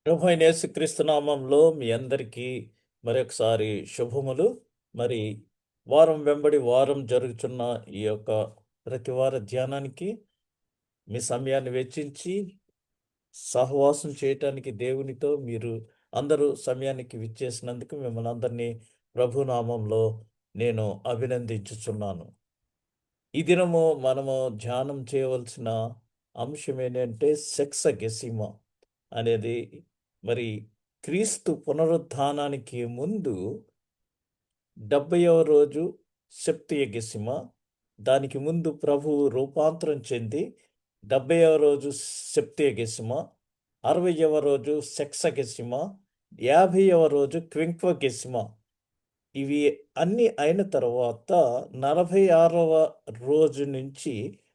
ప్రభువైన యేసుక్రీస్తు నామంలో మీ అందరికీ మరొకసారి శుభములు. మరి వారం వెంబడి వారం జరుగుతున్న ఈ యొక్క ప్రతివార ధ్యానానికి మీ సమయాన్ని వెచ్చించి సహవాసం చేయటానికి దేవునితో మీరు అందరూ సమయానికి విచ్చేసినందుకు మిమ్మల్ని అందరినీ ప్రభు నామంలో నేను అభినందించుచున్నాను. ఈ దినము మనము ధ్యానం చేయవలసిన అంశం ఏంటంటే సెక్సగెసిమా అనేది మరి క్రీస్తు పునరుత్థానానికి ముందు 70వ రోజు సెప్తియగెసిమ, దానికి ముందు ప్రభువు రూపాంతరం చెంది 70వ రోజు సెప్తియగెసిమ, 60వ రోజు సెక్సగెసిమ, 50వ రోజు క్వింక్వగెసిమ. ఇవి అన్నీ అయిన తర్వాత 46వ రోజు నుంచి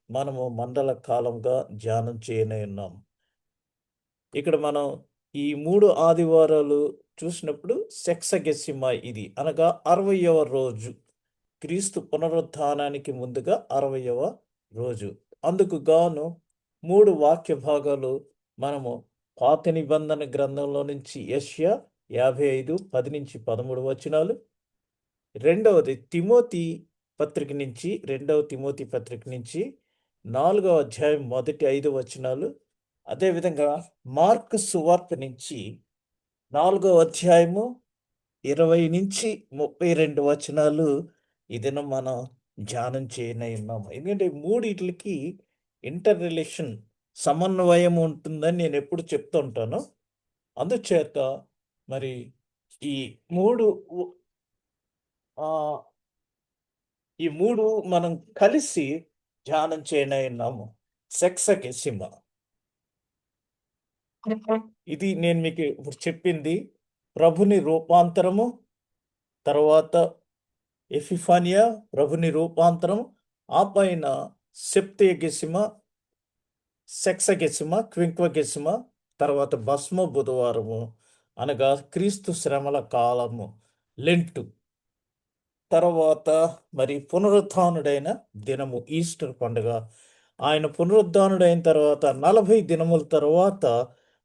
మనము మండల కాలంగా ధ్యానం చేయనున్నాం. ఇక్కడ మనం ఈ 3 ఆదివారాలు చూసినప్పుడు సెక్సగెసిమ ఇది అనగా 60వ రోజు. క్రీస్తు పునరుత్థానానికి ముందుగా 60వ రోజు. అందుకు గాను 3 వాక్య భాగాలు మనము పాత నిబంధన గ్రంథంలో నుంచి యెషయా 55 10-13 వచనాలు. రెండవది రెండవ తిమోతి పత్రిక నుంచి 4వ అధ్యాయం మొదటి 5 వచనాలు. అదేవిధంగా మార్కు సువార్త నుంచి 4వ అధ్యాయము 20-32 వచనాలు ఈ దినం మనం ధ్యానం చేయనున్నాము. ఎందుకంటే మూడిట్లకి ఇంటర్ రిలేషన్ సమన్వయం ఉంటుందని నేను ఎప్పుడు చెప్తూ ఉంటాను. అందుచేత మరి ఈ మూడు ఈ మూడు మనం కలిసి ధ్యానం చేయనున్నాము. సెక్సగెసిమ ఇది నేను మీకు ఇప్పుడు చెప్పింది ప్రభుని రూపాంతరము, తర్వాత ఎపిఫానియా ప్రభుని రూపాంతరం, ఆ పైన సెప్తియగెసిమ, సెక్సగెసిమ, క్వింక్వగెసిమ, తర్వాత భస్మ బుధవారము అనగా క్రీస్తు శ్రమల కాలము, లెంటు. తర్వాత మరి పునరుత్థానుడైన దినము, ఈస్టర్ పండుగ. ఆయన పునరుత్థానుడైన తర్వాత 40 దినముల తర్వాత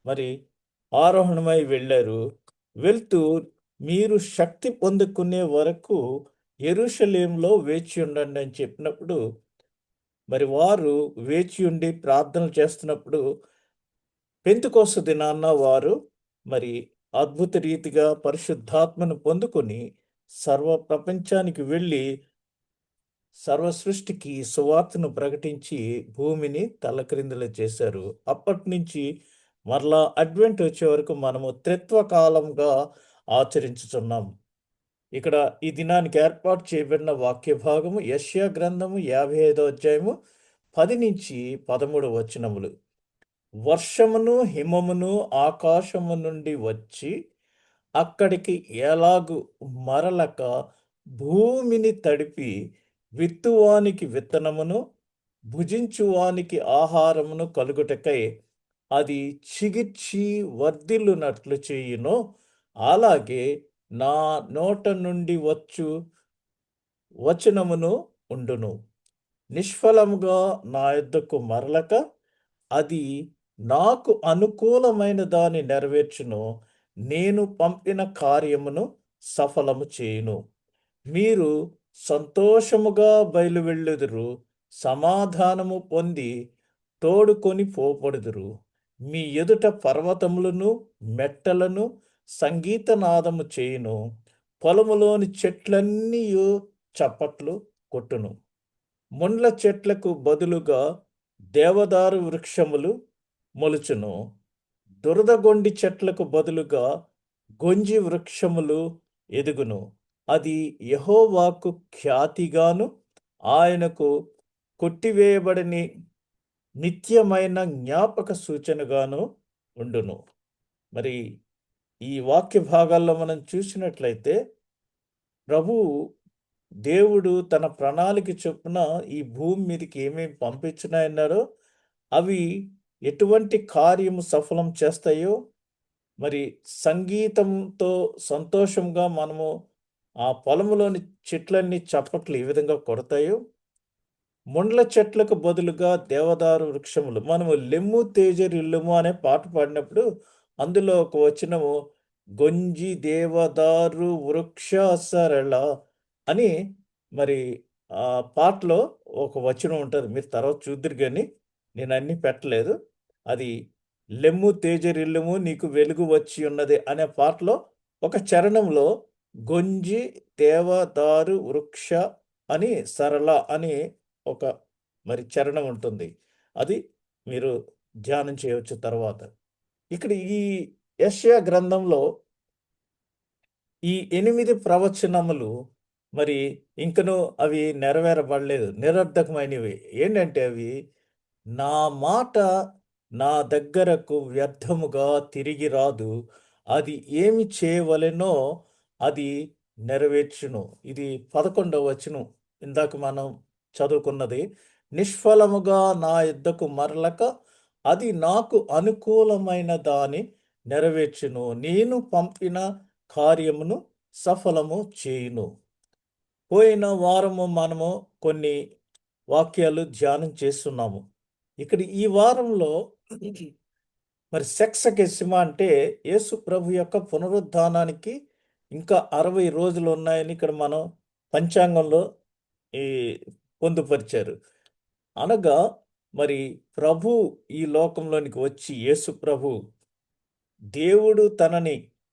మరి ఆరోహణమై వెళ్ళారు. వెళ్తూ మీరు శక్తి పొందుకునే వరకు యెరూషలేములో వేచి ఉండండి అని చెప్పినప్పుడు మరి వారు వేచి ఉండి ప్రార్థనలు చేస్తున్నప్పుడు పెంతెకొస్తు దినాన వారు మరి అద్భుత రీతిగా పరిశుద్ధాత్మను పొందుకొని సర్వ ప్రపంచానికి వెళ్ళి సర్వ సృష్టికి సువార్తను ప్రకటించి భూమిని తలక్రిందులు చేశారు. అప్పటి నుంచి మరలా అడ్వెంట్ వచ్చే వరకు మనము త్రిత్వ కాలంగా ఆచరించుచున్నాం. ఇక్కడ ఈ దినానికి ఏర్పాటు చేయబడిన వాక్య భాగము యెషయా గ్రంథము 55వ అధ్యాయము 10-13 వచనములు. వర్షమును హిమమును ఆకాశము నుండి వచ్చి అక్కడికి ఎలాగు మరలక భూమిని తడిపి విత్తువానికి విత్తనమును భుజించువానికి ఆహారమును కలుగుటకై అది చిగిర్చి వర్ధిల్లునట్లు చేయునో, అలాగే నా నోట నుండి వచ్చు వచనమును ఉండును. నిష్ఫలముగా నా యొద్దకు మరలక అది నాకు అనుకూలమైన దాన్ని నెరవేర్చును. నేను పంపిన కార్యమును సఫలము చేయును. మీరు సంతోషముగా బయలువెళ్ళుదురు, సమాధానము పొంది తోడుకొని పోబడుదురు. మీ ఎదుట పర్వతములను మెట్టలను సంగీతనాదము చేయును. పొలములోని చెట్లన్నీ చప్పట్లు కొట్టును. ముండ్ల చెట్లకు బదులుగా దేవదారు వృక్షములు మొలుచును. దురదగొండి చెట్లకు బదులుగా గొంజి వృక్షములు ఎదుగును. అది యెహోవాకు ఖ్యాతిగాను ఆయనకు కొట్టివేయబడని నిత్యమైన జ్ఞాపక సూచనగాను ఉండును. మరి ఈ వాక్య భాగాల్లో మనం చూసినట్లయితే ప్రభువు దేవుడు తన ప్రణాళిక చొప్పున ఈ భూమి మీదకి ఏమేమి పంపించినాయన్నారో అవి ఎటువంటి కార్యము సఫలం చేస్తాయో, మరి సంగీతంతో సంతోషంగా మనము ఆ పొలములోని చెట్లన్నీ చప్పట్లు ఏ విధంగా కొడతాయో, ముండ్ల చెట్లకు బదులుగా దేవదారు వృక్షములు. మనము లెమ్ము తేజరిల్లుము అనే పాట పాడినప్పుడు అందులో ఒక వచనము గొంజి దేవదారు వృక్ష సరళ అని మరి ఆ పాటలో ఒక వచనం ఉంటది. మీరు తర్వాత చూద్దురు గాని నేను అన్నీ పెట్టలేదు. అది లెమ్ము తేజరిల్లుము నీకు వెలుగు వచ్చి ఉన్నది అనే పాటలో ఒక చరణంలో గొంజి దేవదారు వృక్ష అని సరళ అని ఒక మరి చరణం ఉంటుంది. అది మీరు ధ్యానం చేయొచ్చు తర్వాత. ఇక్కడ ఈ యెషయా గ్రంథంలో ఈ 8 ప్రవచనములు మరి ఇంకను అవి నెరవేరబడలేదు. నిరర్ధకమైనవి. ఏంటంటే అవి నా మాట నా దగ్గరకు వ్యర్థముగా తిరిగి రాదు. అది ఏమి చేయవలెనో అది నెరవేర్చును. ఇది 11వ వచనం. ఇందాక మనం చదువుకున్నది. నిష్ఫలముగా నా యొద్దకు మరలక అది నాకు అనుకూలమైన దాని నెరవేర్చును. నేను పంపిన కార్యమును సఫలము చేయును. పోయిన వారము మనము కొన్ని వాక్యాలు ధ్యానం చేస్తున్నాము. ఇక్కడ ఈ వారంలో మరి సెక్సకెసిమ అంటే యేసు ప్రభు యొక్క పునరుద్ధానానికి ఇంకా 60 రోజులు ఉన్నాయని ఇక్కడ మనం పంచాంగంలో ఈ పొందుపరిచారు. అనగా మరి ప్రభు ఈ లోకంలోనికి వచ్చి యేసు ప్రభు దేవుడు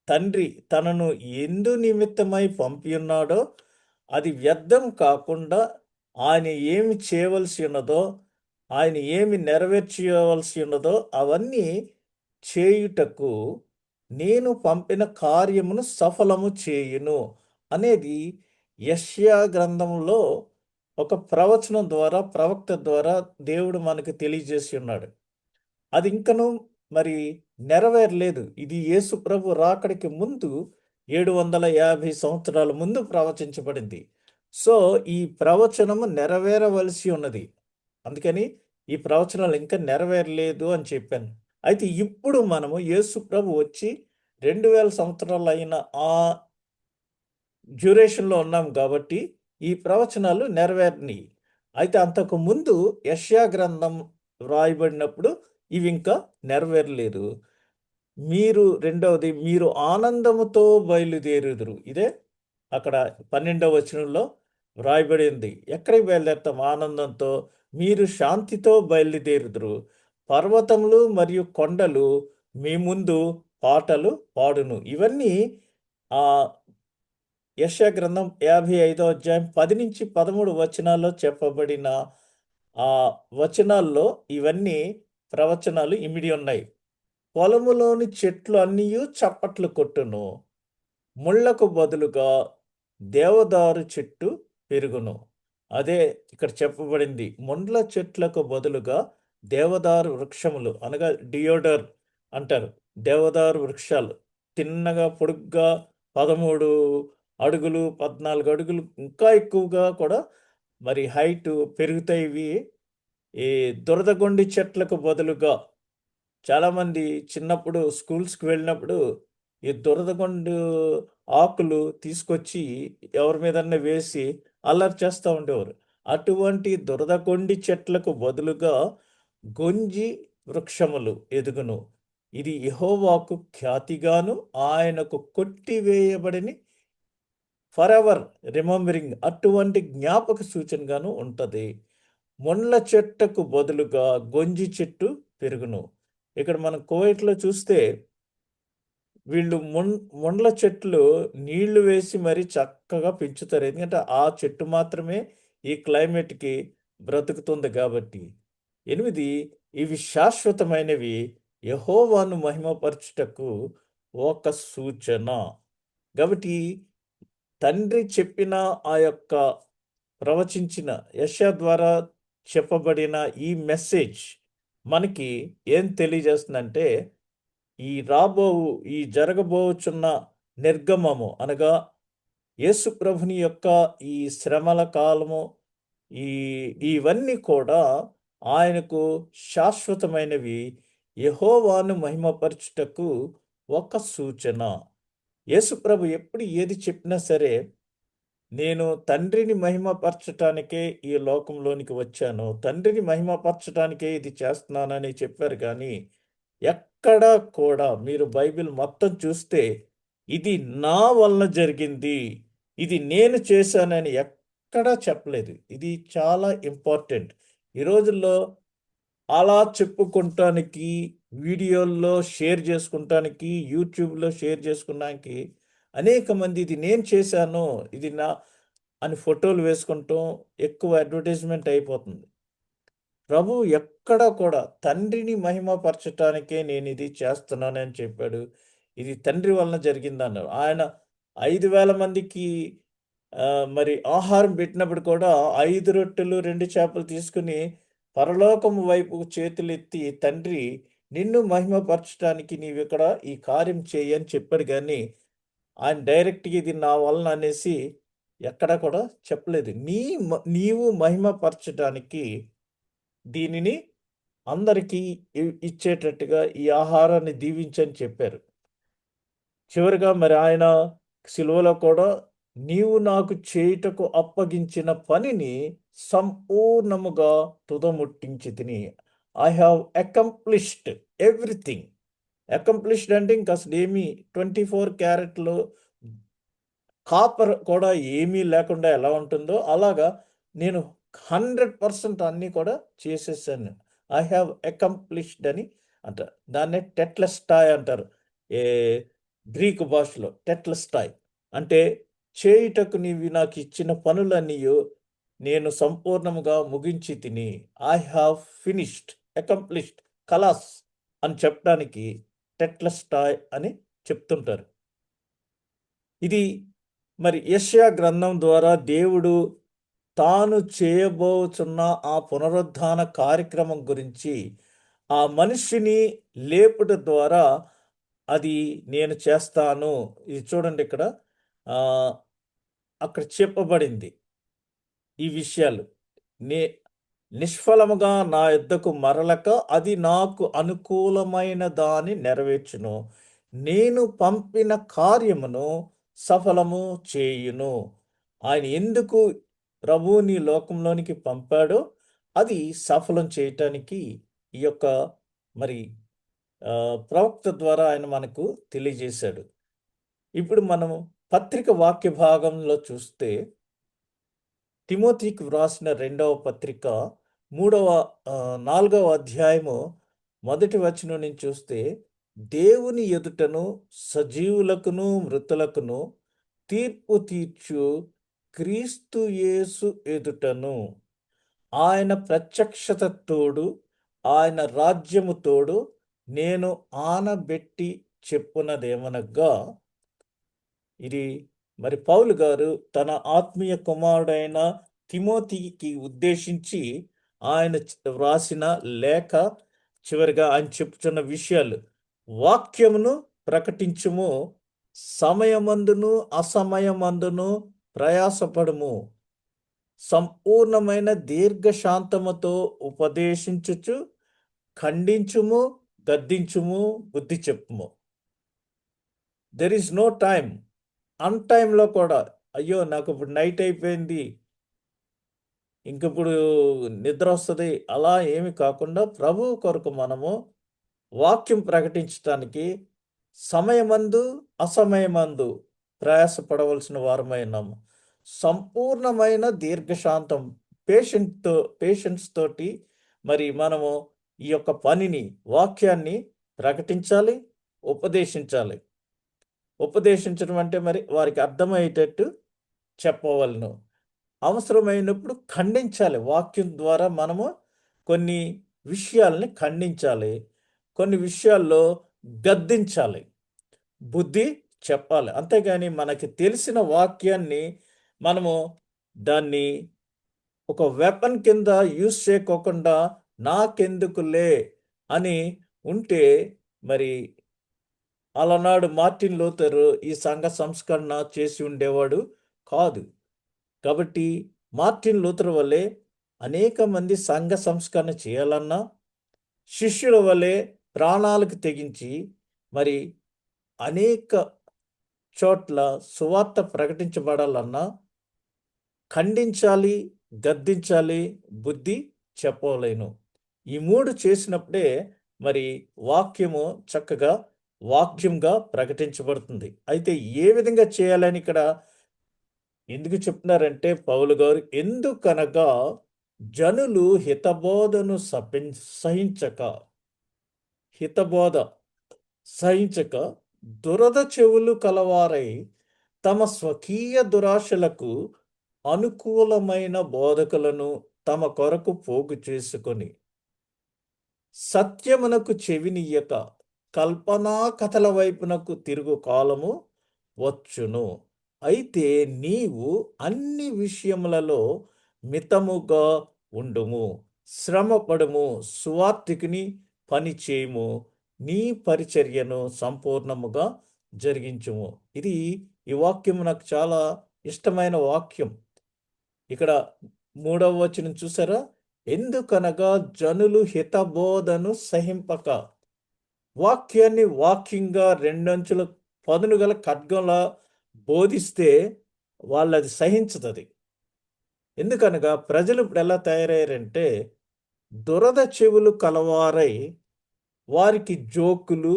తండ్రి తనను ఎందు నిమిత్తమై పంపియున్నాడో అది వ్యర్థం కాకుండా ఆయన ఏమి చేయవలసి ఉన్నదో ఆయన ఏమి నెరవేర్చవలసి ఉన్నదో అవన్నీ చేయుటకు నేను పంపిన కార్యమును సఫలము చేయును అనేది యెషయా గ్రంథంలో ఒక ప్రవచనం ద్వారా ప్రవక్త ద్వారా దేవుడు మనకు తెలియజేసి ఉన్నాడు. అది ఇంకను మరి నెరవేరలేదు. ఇది యేసు ప్రభు రాకడికి ముందు 750 సంవత్సరాల ముందు ప్రవచించబడింది. సో, ఈ ప్రవచనము నెరవేరవలసి ఉన్నది. అందుకని ఈ ప్రవచనాలు ఇంకా నెరవేరలేదు అని చెప్పాను. అయితే ఇప్పుడు మనము యేసు ప్రభు వచ్చి 2000 సంవత్సరాలైన ఆ డ్యూరేషన్‌లో ఉన్నాం గాబట్టి, ఈ ప్రవచనాలు నెరవేరినియి. అయితే అంతకు ముందు యెషయా గ్రంథం వ్రాయబడినప్పుడు ఇవింకా నెరవేరలేదు. రెండవది మీరు ఆనందముతో బయలుదేరుదురు. ఇదే అక్కడ 12వ వచనంలో వ్రాయబడింది. ఎక్కడికి బయలుదేరుతాం ఆనందంతో? మీరు శాంతితో బయలుదేరుదురు. పర్వతములు మరియు కొండలు మీ ముందు పాటలు పాడును. ఇవన్నీ ఆహ్, యెషయా గ్రంథం 55వ అధ్యాయం 10-13 వచనాల్లో చెప్పబడిన ఆ వచనాల్లో ఇవన్నీ ప్రవచనాలు ఇమిడి ఉన్నాయి. పొలములోని చెట్లు అన్నియు చప్పట్లు కొట్టును. ముళ్ళకు బదులుగా దేవదారు చెట్టు పెరుగును. అదే ఇక్కడ చెప్పబడింది. ముండ్ల చెట్లకు బదులుగా దేవదారు వృక్షములు అనగా డియోడర్ అంటారు. దేవదారు వృక్షాలు తిన్నగా పొడుగ్గా 13 అడుగులు, 14 అడుగులు ఇంకా ఎక్కువగా కూడా మరి హైట్ పెరుగుతాయి ఇవి. ఈ దురదగొండి చెట్లకు బదులుగా చాలామంది చిన్నప్పుడు స్కూల్స్‌కి వెళ్ళినప్పుడు ఈ దురదగొండు ఆకులు తీసుకొచ్చి ఎవరి మీదన్నా వేసి అల్లరి చేస్తా ఉండేవారు. అటువంటి దురదగొండి చెట్లకు బదులుగా గొంజి వృక్షములు ఎదుగును. ఇది యెహోవాకు ఖ్యాతిగాను ఆయనకు కొట్టివేయబడని ఫరెవర్ రిమెంబరింగ్ అటువంటి జ్ఞాపక సూచనగాను ఉంటది. ముండ్ల చెట్టుకు బదులుగా గొంజి చెట్టు పెరుగును. ఇక్కడ మనం కువైట్‌లో చూస్తే వీళ్ళు ముండ్ల చెట్లు నీళ్లు వేసి మరి చక్కగా పెంచుతారు. ఎందుకంటే ఆ చెట్టు మాత్రమే ఈ క్లైమేట్‌కి బ్రతుకుతుంది కాబట్టి. 8 ఇవి శాశ్వతమైనవి యెహోవాను మహిమపరచుటకు ఒక సూచన. కాబట్టి తండ్రి చెప్పిన ఆ యొక్క ప్రవచించిన యెషయా ద్వారా చెప్పబడిన ఈ మెసేజ్ మనకి ఏం తెలియజేస్తుందంటే ఈ జరగబోచున్న నిర్గమము అనగా యేసు ప్రభుని యొక్క ఈ శ్రమల కాలము ఈ ఇవన్నీ కూడా ఆయనకు శాశ్వతమైనవి యెహోవాను మహిమపరచుటకు ఒక సూచన. యేసు ప్రభు ఎప్పుడు ఏది చెప్పినా సరే నేను తండ్రిని మహిమపరచటానికే ఈ లోకంలోనికి వచ్చాను. తండ్రిని మహిమపరచటానికే ఇది చేస్తున్నానని చెప్పారు గానీ, ఎక్కడా కూడా మీరు బైబిల్ మొత్తం చూస్తే ఇది నా వలన జరిగింది, ఇది నేను చేశానని ఎక్కడా చెప్పలేదు. ఇది చాలా ఇంపార్టెంట్. ఈ రోజుల్లో అలా చెప్పుకుంటానికి, వీడియోల్లో షేర్ చేసుకుంటానికి, యూట్యూబ్‌లో షేర్ చేసుకున్నానికి అనేక మంది ఇది నేను చేశాను, ఇది నా అని ఫోటోలు వేసుకుంటాం. ఎక్కువ అడ్వర్టైజ్‌మెంట్ అయిపోతుంది. ప్రభువు ఎక్కడ కూడా తండ్రిని మహిమపరచటానికే నేనిది చేస్తున్నానని చెప్పాడు. ఇది తండ్రి వలన జరిగిందన్నారు. ఆయన 5,000 మందికి మరి ఆహారం పెట్టినప్పుడు కూడా 5 రొట్టెలు, 2 చేపలు తీసుకొని పరలోకము వైపు చేతులెత్తి, తండ్రి నిన్ను మహిమపరచటానికి నీవిక్కడ ఈ కార్యం చెయ్యి అని చెప్పాడు గానీ, ఆయన డైరెక్ట్‌గా ఇది నా వలన అనేసి ఎక్కడా కూడా చెప్పలేదు. నీవు మహిమపరచటానికి దీనిని అందరికీ ఇచ్చేటట్టుగా ఈ ఆహారాన్ని దీవించని చెప్పారు. చివరగా మరి ఆయన సిలువలో కూడా నీవు నాకు చేయుటకు అప్పగించిన పనిని సంపూర్ణముగా తుదముట్టించితిని. I have accomplished everything. Accomplished అంటే ఇంక అసలేమి 24 క్యారెట్‌లు కాపర్ కూడా ఏమీ లేకుండా ఎలా ఉంటుందో అలాగా నేను 100% అన్నీ కూడా చేసేసాను. ఐ హావ్ అకంప్లిష్డ్ అని అంటారు. దాన్నే టెట్లెస్టాయ్ అంటారు. ఏ గ్రీకు భాషలో టెట్లెస్టాయ్ అంటే చేయుటకు నీవు నాకిచ్చిన పనులన్నీయు నేను సంపూర్ణముగా ముగించి తిని. ఐ హావ్ ఫినిష్డ్, అకంప్లిష్డ్, ఖలాస్ అని చెప్పడానికి టెట్లెస్టాయ్ అని చెప్తుంటారు. ఇది మరి యెషయా గ్రంథం ద్వారా దేవుడు తాను చేయబోచున్న ఆ పునరుద్ధాన కార్యక్రమం గురించి, ఆ మనిషిని లేపుట ద్వారా అది నేను చేస్తాను. ఇది చూడండి ఇక్కడ అక్కడ చెప్పబడింది ఈ విషయాలు. నే నిష్ఫలముగా నా యొద్దకు మరలక అది నాకు అనుకూలమైన దాన్ని నెరవేర్చును. నేను పంపిన కార్యమును సఫలము చేయును. ఆయన ఎందుకు ప్రభువుని లోకంలోనికి పంపాడో అది సఫలం చేయటానికి ఈ యొక్క మరి ప్రవక్త ద్వారా ఆయన మనకు తెలియజేశాడు. ఇప్పుడు మనము పత్రిక వాక్య భాగంలో చూస్తే తిమోతికి వ్రాసిన 2వ పత్రిక 4వ అధ్యాయము మొదటి వచనం నుంచి చూస్తే దేవుని ఎదుటను సజీవులకును మృతులకును తీర్పు తీర్చు క్రీస్తు యేసు ఎదుటను ఆయన ప్రత్యక్షత తోడు ఆయన రాజ్యము తోడు నేను ఆనబెట్టి చెప్పునదేమనగా ఇది మరి పౌలు గారు తన ఆత్మీయ కుమారుడైన తిమోతికి ఉద్దేశించి ఆయన వ్రాసిన లేఖ చివరిగా ఆయన చెప్తున్న విషయాలు వాక్యమును ప్రకటించుము సమయమందును అసమయమందును ప్రయాసపడుము సంపూర్ణమైన దీర్ఘశాంతముతో ఉపదేశించుచు ఖండించుము గద్దించుము బుద్ధి చెప్పుము. There is no time. అన్ టైంలో కూడా అయ్యో నాకు ఇప్పుడు నైట్ అయిపోయింది, ఇంకిప్పుడు నిద్ర వస్తుంది అలా ఏమి కాకుండా ప్రభువు కొరకు మనము వాక్యం ప్రకటించటానికి సమయమందు అసమయమందు ప్రయాసపడవలసిన వారమైనాము. సంపూర్ణమైన దీర్ఘశాంతం పేషెన్స్ తోటి మరి మనము ఈ యొక్క పనిని వాక్యాన్ని ప్రకటించాలి, ఉపదేశించాలి. ఉపదేశించడం అంటే మరి వారికి అర్థమయ్యేటట్టు చెప్పవలను. అవసరమైనప్పుడు ఖండించాలి. వాక్యం ద్వారా మనము కొన్ని విషయాల్ని ఖండించాలి, కొన్ని విషయాల్లో గద్దించాలి, బుద్ధి చెప్పాలి. అంతేగాని మనకి తెలిసిన వాక్యాన్ని మనము దాన్ని ఒక వెపన్ కింద యూజ్ చేయకోకుండా నాకెందుకులే అని ఉంటే మరి అలనాడు మార్టిన్ లూథర్ ఈ సంఘ సంస్కరణ చేసి ఉండేవాడు కాదు. కాబట్టి మార్టిన్ లూథర్ వల్లే అనేక మంది సంఘ సంస్కరణ చేయాలన్నా, శిష్యుల వల్లే ప్రాణాలకు తెగించి మరి అనేక చోట్ల సువార్త ప్రకటించబడాలన్నా ఖండించాలి, గద్దించాలి, బుద్ధి చెప్పలేను. ఈ 3 చేసినప్పుడే మరి వాక్యము చక్కగా వాక్యంగా ప్రకటించబడుతుంది. అయితే ఏ విధంగా చేయాలని ఇక్కడ ఎందుకు చెప్తున్నారంటే పౌలు గారు, ఎందుకనగా జనులు హితబోధను సహించక హితబోధ సహించక దురద చెవులు కలవారై తమ స్వకీయ దురాశలకు అనుకూలమైన బోధకులను తమ కొరకు పోగు చేసుకొని సత్యమునకు చెవినియ్యక కల్పనా కథల వైపునకు తిరుగు కాలము వచ్చును. అయితే నీవు అన్ని విషయములలో మితముగా ఉండుము, శ్రమపడుము, సువార్తికుని పని చేయుము, నీ పరిచర్యను సంపూర్ణముగా జరిగించుము. ఇది ఈ వాక్యం నాకు చాలా ఇష్టమైన వాక్యం. ఇక్కడ 3వ వచనం చూసారా? ఎందుకనగా జనులు హితబోధను సహింపక. వాక్యాన్ని వాక్యంగా రెండంచుల పదును గల ఖడ్గంలా బోధిస్తే వాళ్ళది సహించదది. ఎందుకనగా ప్రజలు ఇప్పుడు ఎలా తయారయ్యారంటే దురద చెవులు కలవారై వారికి జోకులు,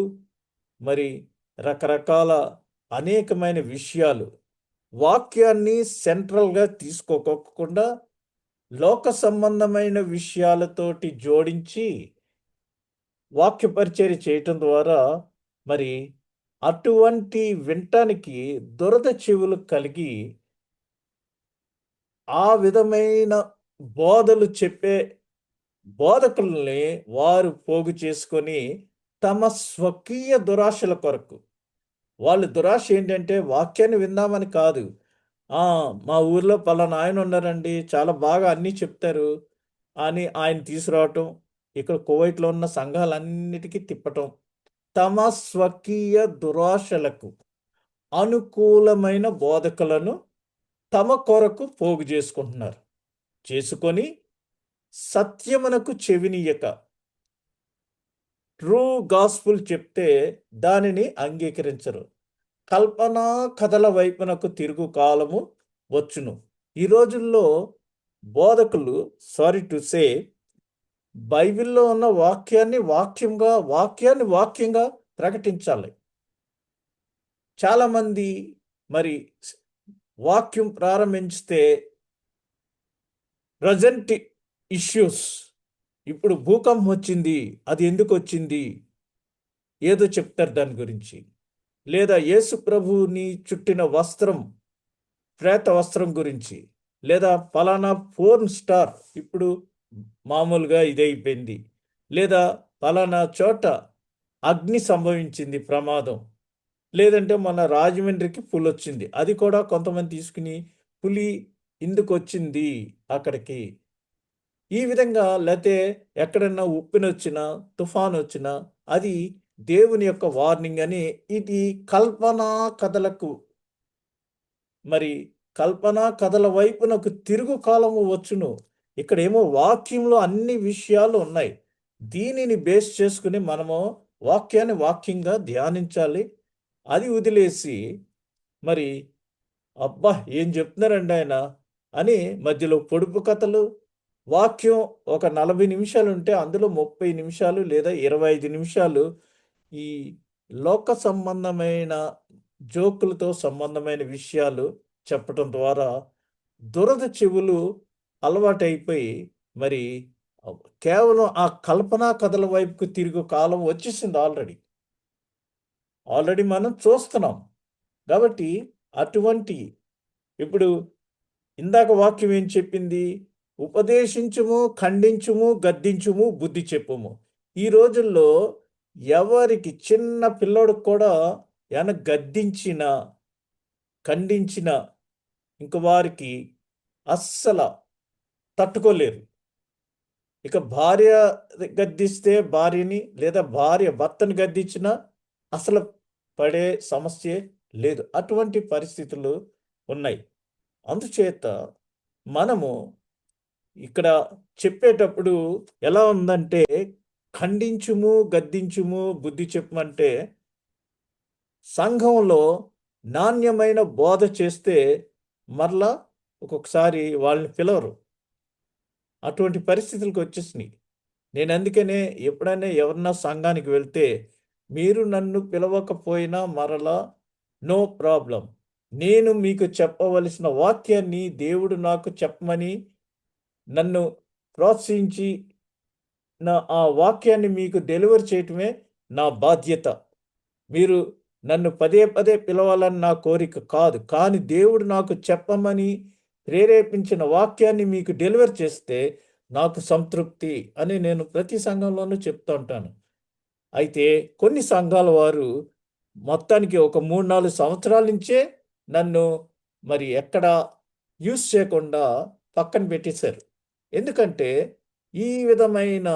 మరి రకరకాల అనేకమైన విషయాలు వాక్యాన్ని సెంట్రల్గా తీసుకోకుండా లోక సంబంధమైన విషయాలతోటి జోడించి వాక్య పరిచర్య చేయటం ద్వారా మరి అటువంటి వినటానికి దురద చెవులు కలిగి ఆ విధమైన బోధలు చెప్పే బోధకుల్ని వారు పోగు చేసుకొని తమ స్వకీయ దురాశల కొరకు, వాళ్ళ దురాశ ఏంటంటే వాక్యాన్ని విందామని కాదు. మా ఊర్లో పలానా ఆయన ఉన్నారండి, చాలా బాగా అన్నీ చెప్తారు అని ఆయన తీసుకురావటం, ఇక్కడ కువైట్లో ఉన్న సంఘాలన్నిటికీ తిప్పటం, తమ స్వకీయ దురాశలకు అనుకూలమైన బోధకులను తమ కొరకు పోగు చేసుకుంటున్నారు. చేసుకొని సత్యమునకు చెవినియక ట్రూ గాస్పుల్ చెప్తే దానిని అంగీకరించరు. కల్పనా కథల వైపునకు తిరుగు కాలము వచ్చును. ఈ రోజుల్లో బోధకులు సారీ టు సే బైబిల్లో ఉన్న వాక్యాన్ని వాక్యంగా ప్రకటించాలి. చాలామంది మరి వాక్యం ప్రారంభించితే ప్రజెంట్ ఇష్యూస్, ఇప్పుడు భూకంపం వచ్చింది, అది ఎందుకు వచ్చింది ఏదో చెప్తారు దాని గురించి. లేదా యేసు ప్రభువుని చుట్టిన వస్త్రం, శ్వేత వస్త్రం గురించి, లేదా పలానా పోర్న్ స్టార్ ఇప్పుడు మామూలుగా ఇదైపోయింది, లేదా పలానా చోట అగ్ని సంభవించింది, ప్రమాదం, లేదంటే మన రాజమండ్రికి పులి వచ్చింది, అది కూడా కొంతమంది తీసుకుని పులి ఎందుకు వచ్చింది అక్కడికి, ఈ విధంగా. లేతే ఎక్కడన్నా ఉప్పెనొచ్చినా తుఫాను వచ్చినా అది దేవుని యొక్క వార్నింగ్ అని ఇది కల్పనా కథలకు, మరి కల్పనా కథల వైపునకు తిరుగు కాలము వచ్చును. ఇక్కడేమో వాక్యంలో అన్ని విషయాలు ఉన్నాయి. దీనిని బేస్ చేసుకుని మనము వాక్యాన్ని వాక్యంగా ధ్యానించాలి. అది వదిలేసి మరి అబ్బా ఏం చెప్తున్నారండి ఆయన అని మధ్యలో పొడుపు కథలు, వాక్యం ఒక 40 నిమిషాలు ఉంటే అందులో 30 నిమిషాలు లేదా 25 నిమిషాలు ఈ లోక సంబంధమైన జోకులతో సంబంధమైన విషయాలు చెప్పటం ద్వారా దురద చెవులు అలవాటైపోయి మరి కేవలం ఆ కల్పనా కథల వైపుకు తిరుగు కాలం వచ్చేసింది. ఆల్రెడీ మనం చూస్తున్నాం. కాబట్టి అటువంటి ఇప్పుడు ఇందాక వాక్యం ఏం చెప్పింది? ఉపదేశించుము, ఖండించుము, గద్దించుము, బుద్ధి చెప్పుము. ఈ రోజుల్లో ఎవరికి చిన్న పిల్లోడికి కూడా గద్దించిన, ఖండించిన ఇంక వారికి అస్సల తట్టుకోలేరు. ఇక భార్య గద్దిస్తే భార్యని, లేదా భార్య భర్తను గద్దించినా అసలు పడే సమస్యే లేదు. అటువంటి పరిస్థితులు ఉన్నాయి. అందుచేత మనము ఇక్కడ చెప్పేటప్పుడు ఎలా ఉందంటే ఖండించుము, గద్దించుము, బుద్ధి చెప్పమంటే సంఘంలో నాణ్యమైన బోధ చేస్తే మరలా ఒక్కొక్కసారి వాళ్ళని పిలవరు. అటువంటి పరిస్థితులకు వచ్చేసినాయి. నేను అందుకనే ఎప్పుడైనా ఎవరన్నా సంఘానికి వెళ్తే మీరు నన్ను పిలవకపోయినా మరలా నో ప్రాబ్లం. నేను మీకు చెప్పవలసిన వాక్యాన్ని దేవుడు నాకు చెప్పమని నన్ను ప్రోత్సహించి ఆ వాక్యాన్ని మీకు డెలివర్ చేయటమే నా బాధ్యత. మీరు నన్ను పదే పదే పిలవాలని నా కోరిక కాదు. కానీ దేవుడు నాకు చెప్పమని ప్రేరేపించిన వాక్యాన్ని మీకు డెలివర్ చేస్తే నాకు సంతృప్తి అని నేను ప్రతి సంఘంలోనూ చెప్తూ ఉంటాను. అయితే కొన్ని సంఘాల వారు మొత్తానికి ఒక 3, 4 సంవత్సరాల నుంచే నన్ను మరి ఎక్కడ యూజ్ చేయకుండా పక్కన పెట్టేశారు. ఎందుకంటే ఈ విధమైన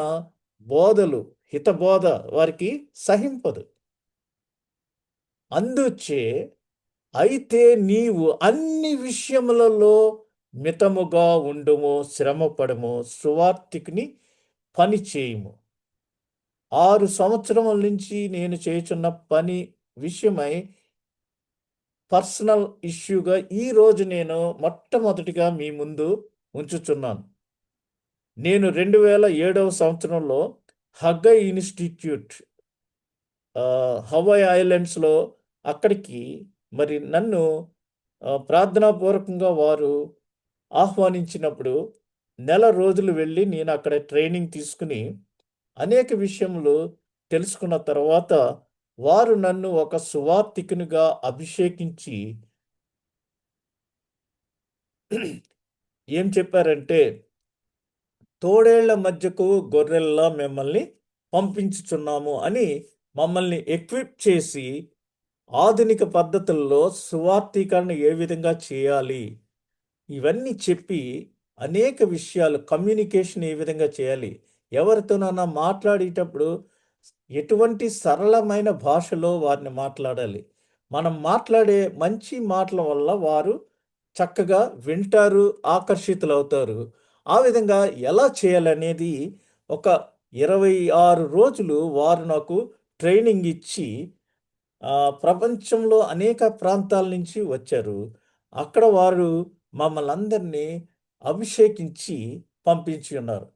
బోధలు, హితబోధ వారికి సహింపదు. అందుచే అయితే నీవు అన్ని విషయములలో మితముగా ఉండుము, శ్రమపడము, సువార్తికుని పని చేయుము. 6 సంవత్సరముల నుంచి నేను చేయుచున్న పని విషయమై పర్సనల్ ఇష్యూగా ఈరోజు నేను మొట్టమొదటిగా మీ ముందు ఉంచుచున్నాను. నేను 2007వ సంవత్సరంలో హగ్గై ఇన్స్టిట్యూట్ హవాయ్ ఐలాండ్స్‌లో అక్కడికి మరి నన్ను ప్రార్థనాపూర్వకంగా వారు ఆహ్వానించినప్పుడు నెల రోజులు వెళ్ళి నేను అక్కడ ట్రైనింగ్ తీసుకుని అనేక విషయములు తెలుసుకున్న తర్వాత వారు నన్ను ఒక సువార్తికునిగా అభిషేకించి ఏం చెప్పారంటే, తోడేళ్ల మధ్యకు గొర్రెల్లా మిమ్మల్ని పంపించుచున్నాము అని మమ్మల్ని ఎక్విప్ చేసి ఆధునిక పద్ధతుల్లో సువార్తీకరణ ఏ విధంగా చేయాలి ఇవన్నీ చెప్పి అనేక విషయాలు కమ్యూనికేషన్ ఏ విధంగా చేయాలి, ఎవరితోనైనా మాట్లాడేటప్పుడు ఎటువంటి సరళమైన భాషలో వారిని మాట్లాడాలి, మనం మాట్లాడే మంచి మాటల వల్ల వారు చక్కగా వింటారు, ఆకర్షితులవుతారు. ఆ విధంగా ఎలా చేయాలనేది ఒక 26 రోజులు వారు నాకు ట్రైనింగ్ ఇచ్చి ప్రపంచంలో అనేక ప్రాంతాల నుంచి వచ్చారు. అక్కడ వారు మమ్మల్ని అందరినీ అభిషేకించి పంపించి ఉన్నారు.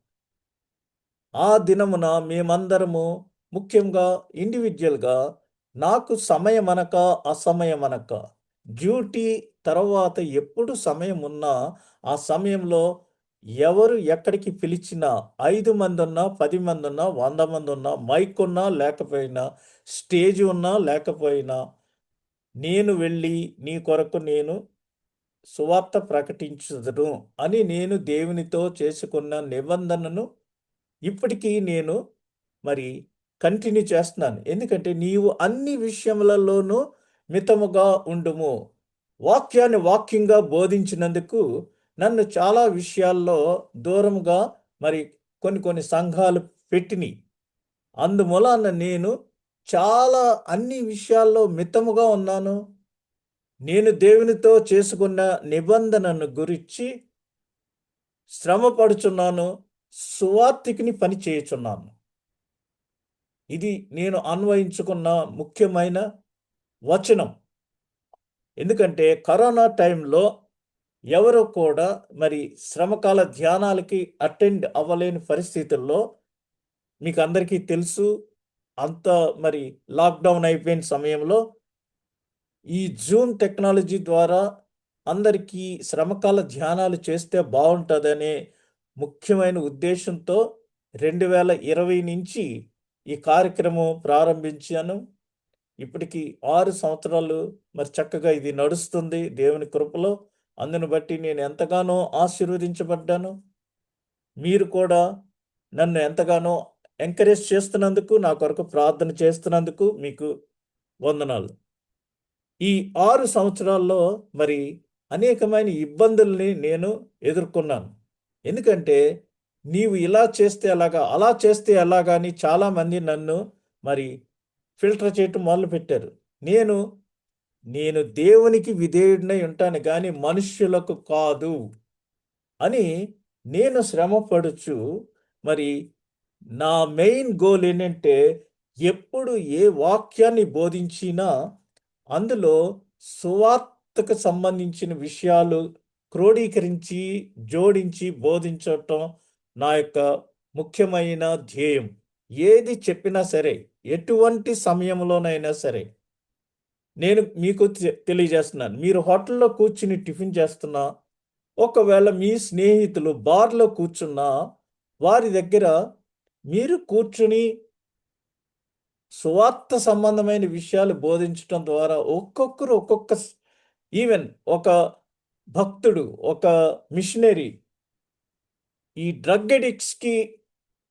ఆ దినమున మేమందరము ముఖ్యంగా ఇండివిడ్యువల్‌గా నాకు సమయమనక, అసమయమనక డ్యూటీ తర్వాత ఎప్పుడు సమయం ఉన్నా, ఆ సమయంలో ఎవరు ఎక్కడికి పిలిచినా 5 మందున్నా, 10 మందున్నా, 100 మందున్నా, మైక్ ఉన్నా లేకపోయినా, స్టేజ్ ఉన్నా లేకపోయినా, నేను వెళ్ళి నీ కొరకు నేను సువార్త ప్రకటించుదును అని నేను దేవునితో చేసుకున్న నిబంధనను ఇప్పటికీ నేను మరి కంటిన్యూ చేస్తున్నాను. ఎందుకంటే నీవు అన్ని విషయములలోనూ మితముగా ఉండుము. వాక్యాన్ని వాక్యంగా బోధించినందుకు నన్ను చాలా విషయాల్లో దూరముగా మరి కొన్ని సంఘాలు పెట్టినియి. అందుమూలాన నేను చాలా అన్ని విషయాల్లో మితముగా ఉన్నాను. నేను దేవునితో చేసుకున్న నిబంధనను గురించి శ్రమపడుచున్నాను. సువార్తికుని పని చేయుచున్నాను. ఇది నేను అన్వయించుకున్న ముఖ్యమైన వచనం. ఎందుకంటే కరోనా టైంలో ఎవరు కూడా మరి శ్రమకాల ధ్యానాలకి అటెండ్ అవ్వలేని పరిస్థితుల్లో మీకు అందరికీ తెలుసు. అంత మరి లాక్‌డౌన్ అయిపోయిన సమయంలో ఈ జూమ్ టెక్నాలజీ ద్వారా అందరికీ శ్రమకాల ధ్యానాలు చేస్తే బావుంటదనే ముఖ్యమైన ఉద్దేశంతో 2020 నుంచి ఈ కార్యక్రమం ప్రారంభించాను. ఇప్పటికి 6 సంవత్సరాలు మరి చక్కగా ఇది నడుస్తుంది దేవుని కృపలో. అందును బట్టి నేను ఎంతగానో ఆశీర్వదించబడ్డాను. మీరు కూడా నన్ను ఎంతగానో ఎంకరేజ్ చేస్తున్నందుకు, నా కొరకు ప్రార్థన చేస్తున్నందుకు మీకు వందనాలు. ఈ 6 సంవత్సరాల్లో మరి అనేకమైన ఇబ్బందుల్ని నేను ఎదుర్కొన్నాను. ఎందుకంటే నీవు ఇలా చేస్తే ఎలాగా, అలా చేస్తే ఎలాగా అని చాలామంది నన్ను మరి ఫిల్టర్ చేయటం మొదలుపెట్టారు. నేను దేవునికి విధేయుడినై ఉంటాను గాని మనుష్యులకు కాదు అని నేను శ్రమపడుచు మరి నా మెయిన్ గోల్ ఏంటంటే ఎప్పుడు ఏ వాక్యాన్ని బోధించినా అందులో సువార్తకు సంబంధించిన విషయాలు క్రోడీకరించి, జోడించి బోధించటం నా యొక్క ముఖ్యమైన ధ్యేయం. ఏది చెప్పినా సరే, ఎటువంటి సమయంలోనైనా సరే, నేను మీకు తెలియజేస్తున్నాను. మీరు హోటల్‌లో కూర్చుని టిఫిన్ చేస్తున్నా, ఒకవేళ మీ స్నేహితులు బార్‌లో కూర్చున్నా, వారి దగ్గర మీరు కూర్చొని సువార్త సంబంధమైన విషయాలు బోధించటం ద్వారా ఒక్కొక్కరు ఒక్కొక్క ఈవెన్ ఒక భక్తుడు, ఒక మిషనరీ ఈ డ్రగ్ అడిక్ట్స్‌కి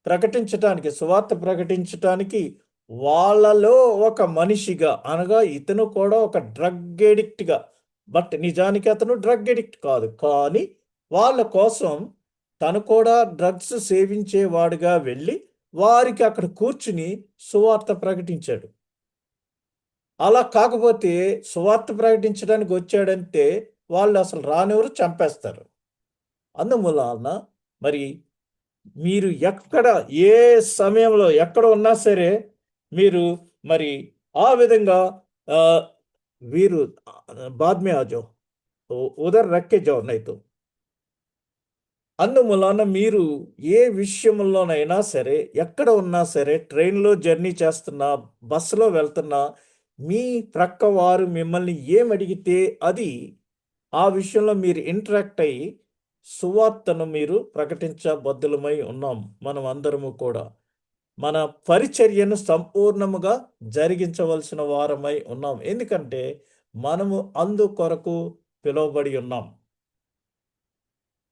ప్రకటించటానికి, సువార్త ప్రకటించటానికి వాళ్ళలో ఒక మనిషిగా అనగా ఇతను కూడా ఒక డ్రగ్ అడిక్ట్‌గా, బట్ నిజానికి అతను డ్రగ్ అడిక్ట్ కాదు. కానీ వాళ్ళ కోసం తను కూడా డ్రగ్స్ సేవించేవాడుగా వెళ్ళి వారికి అక్కడ కూర్చుని సువార్త ప్రకటించాడు. అలా కాకపోతే సువార్త ప్రకటించడానికి వచ్చాడంటే వాళ్ళు అసలు రానివ్వరు, చంపేస్తారు. అందుమూలాన మరి మీరు ఎక్కడ, ఏ సమయంలో, ఎక్కడ ఉన్నా సరే మీరు మరి ఆ విధంగా ఆహ్, వీరు बाद में आ जाओ, उधर रख के जाओ नहीं तो. అందుమూలాన మీరు ఏ విషయంలోనైనా సరే, ఎక్కడ ఉన్నా సరే, ట్రైన్‌లో జర్నీ చేస్తున్నా, బస్సులో వెళ్తున్నా, మీ ప్రక్క వారు మిమ్మల్ని ఏమడిగితే అది ఆ విషయంలో మీరు ఇంటరాక్ట్ అయ్యి, సువార్తను మీరు ప్రకటించబద్దులమై ఉన్నాం. మనం అందరము కూడా. మన పరిచర్యను సంపూర్ణముగా జరిగించవలసిన వారమై ఉన్నాం. ఎందుకంటే, మనము అందుకొరకు పిలువబడి ఉన్నాం.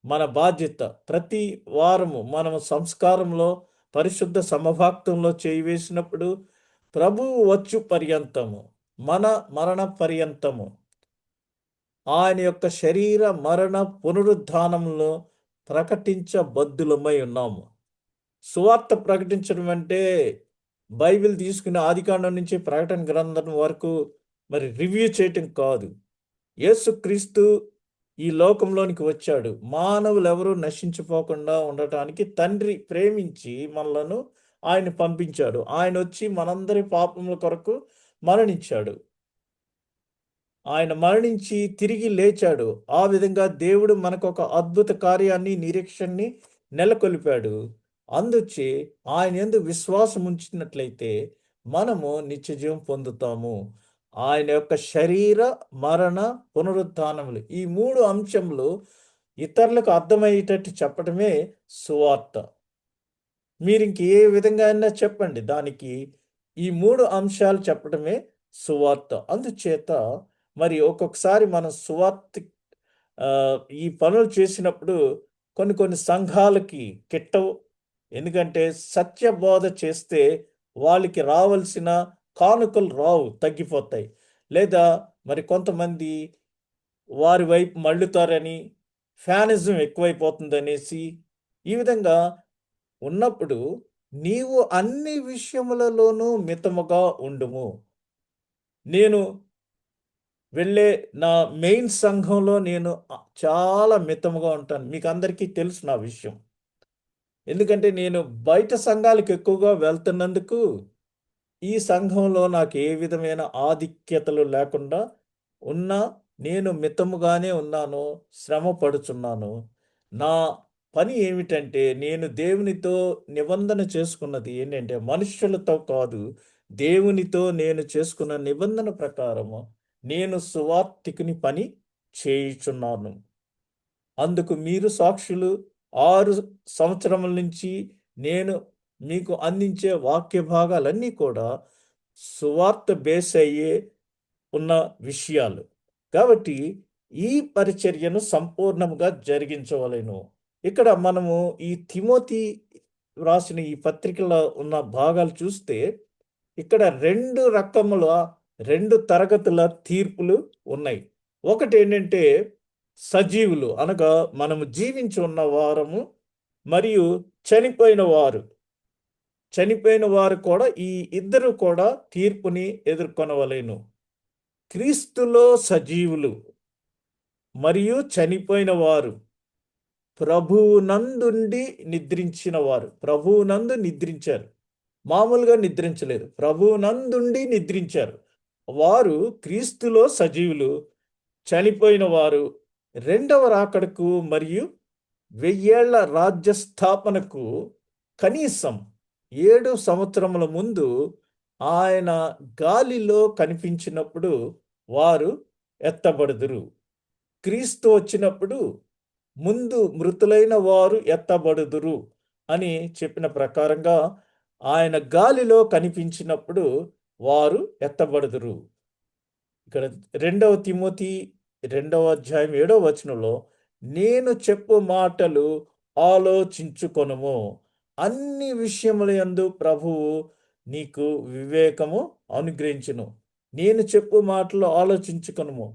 మన బాధ్యత. ప్రతి వారము మనము సంస్కారంలో, పరిశుద్ధ సమభాక్తంలో చేయి వేసినప్పుడు, ప్రభువు వచ్చు పర్యంతము, మన మరణ పర్యంతము ఆయన యొక్క శరీర మరణ పునరుద్ధానంలో ప్రకటించబద్దులమై ఉన్నాము. సువార్త ప్రకటించడం అంటే బైబిల్ తీసుకుని ఆదికాండం నుంచి ప్రకటన గ్రంథం వరకు మరి రివ్యూ చేయటం కాదు. యేసుక్రీస్తు ఈ లోకంలోనికి వచ్చాడు. మానవులెవరూ నశించిపోకుండా ఉండటానికి తండ్రి ప్రేమించి మనలను ఆయన పంపించాడు. ఆయనొచ్చి మనందరి పాపముల కొరకు మరణించాడు. ఆయన మరణించి తిరిగి లేచాడు. ఆ విధంగా దేవుడు మనకొక అద్భుత కార్యాన్ని, నిరీక్షణని నెలకొల్పాడు. అందుచే ఆయన యందు విశ్వాసం ఉంచినట్లయితే మనము నిత్యజీవం పొందుతాము. ఆయన యొక్క శరీర, మరణ, పునరుత్థానములు ఈ 3 అంశములు ఇతరులకు అర్థమయ్యేటట్టు చెప్పడమే సువార్త. మీరింక ఏ విధంగా అయినా చెప్పండి. దానికి ఈ 3 అంశాలు చెప్పడమే సువార్త. అందుచేత మరి ఒక్కొక్కసారి మనం ఈ పనులు చేసినప్పుడు కొన్ని కొన్ని సంఘాలకి కిట్టవు. ఎందుకంటే సత్య బోధ చేస్తే వాళ్ళకి రావాల్సిన కానుకలు రావు, తగ్గిపోతాయి. లేదా మరి కొంతమంది వారి వైపు మళ్ళుతారని, ఫ్యానిజం ఎక్కువైపోతుందనేసి ఈ విధంగా ఉన్నప్పుడు నీవు అన్ని విషయములలోనూ మితముగా ఉండుము. నేను వెళ్ళే నా మెయిన్ సంఘంలో నేను చాలా మితముగా ఉంటాను. మీకందరికీ తెలుసు నా విషయం. ఎందుకంటే నేను బయట సంఘాలకు ఎక్కువగా వెళ్తున్నందుకు ఈ సంఘంలో నాకు ఏ విధమైన ఆధిక్యతలు లేకుండా ఉన్నా నేను మితముగానే ఉన్నాను, శ్రమ పడుచున్నాను. నా పని ఏమిటంటే నేను దేవునితో నిబంధన చేసుకున్నది ఏంటంటే మనుష్యులతో కాదు, దేవునితో నేను చేసుకున్న నిబంధన ప్రకారము నేను సువార్తికుని పని చేయుచున్నాను. అందుకు మీరు సాక్షులు. 6 సంవత్సరముల నుంచి నేను మీకు అందించే వాక్య భాగాలన్నీ కూడా సువార్త బేస్ అయ్యే ఉన్న విషయాలు. కాబట్టి ఈ పరిచర్యను సంపూర్ణంగా జరిగించవలెను. ఇక్కడ మనము ఈ తిమోతి వ్రాసిన ఈ పత్రికలో ఉన్న భాగాలు చూస్తే ఇక్కడ 2 రకముల 2 తరగతుల తీర్పులు ఉన్నాయి. ఒకటేంటంటే సజీవులు అనగా మనము జీవించి ఉన్న వారము మరియు చనిపోయిన వారు. చనిపోయిన వారు కూడా ఈ ఇద్దరు కూడా తీర్పుని ఎదుర్కొనవలెను. క్రీస్తులో సజీవులు మరియు చనిపోయిన వారు ప్రభువునందుండి నిద్రించిన వారు. ప్రభువునందు నిద్రించారు. మామూలుగా నిద్రించలేదు. ప్రభువునందుండి నిద్రించారు. వారు క్రీస్తులో సజీవులు. చనిపోయిన వారు రెండవ రాకడకు మరియు 1000 ఏళ్ల రాజ్య స్థాపనకు కనీసం 7 సంవత్సరముల ముందు ఆయన గాలిలో కనిపించినప్పుడు వారు ఎత్తబడుదురు. క్రీస్తు వచ్చినప్పుడు ముందు మృతులైన వారు ఎత్తబడుదురు అని చెప్పిన ప్రకారంగా ఆయన గాలిలో కనిపించినప్పుడు వారు ఎత్తబడుదురు. ఇక్కడ 2 తిమోతి 2 అధ్యాయం 7 వచనంలో, నేను చెప్పు మాటలు ఆలోచించుకొనుము, అన్ని విషయములందు ప్రభువు నీకు వివేకము అనుగ్రహించును. నేను చెప్పు మాటలు ఆలోచించుకొనుము.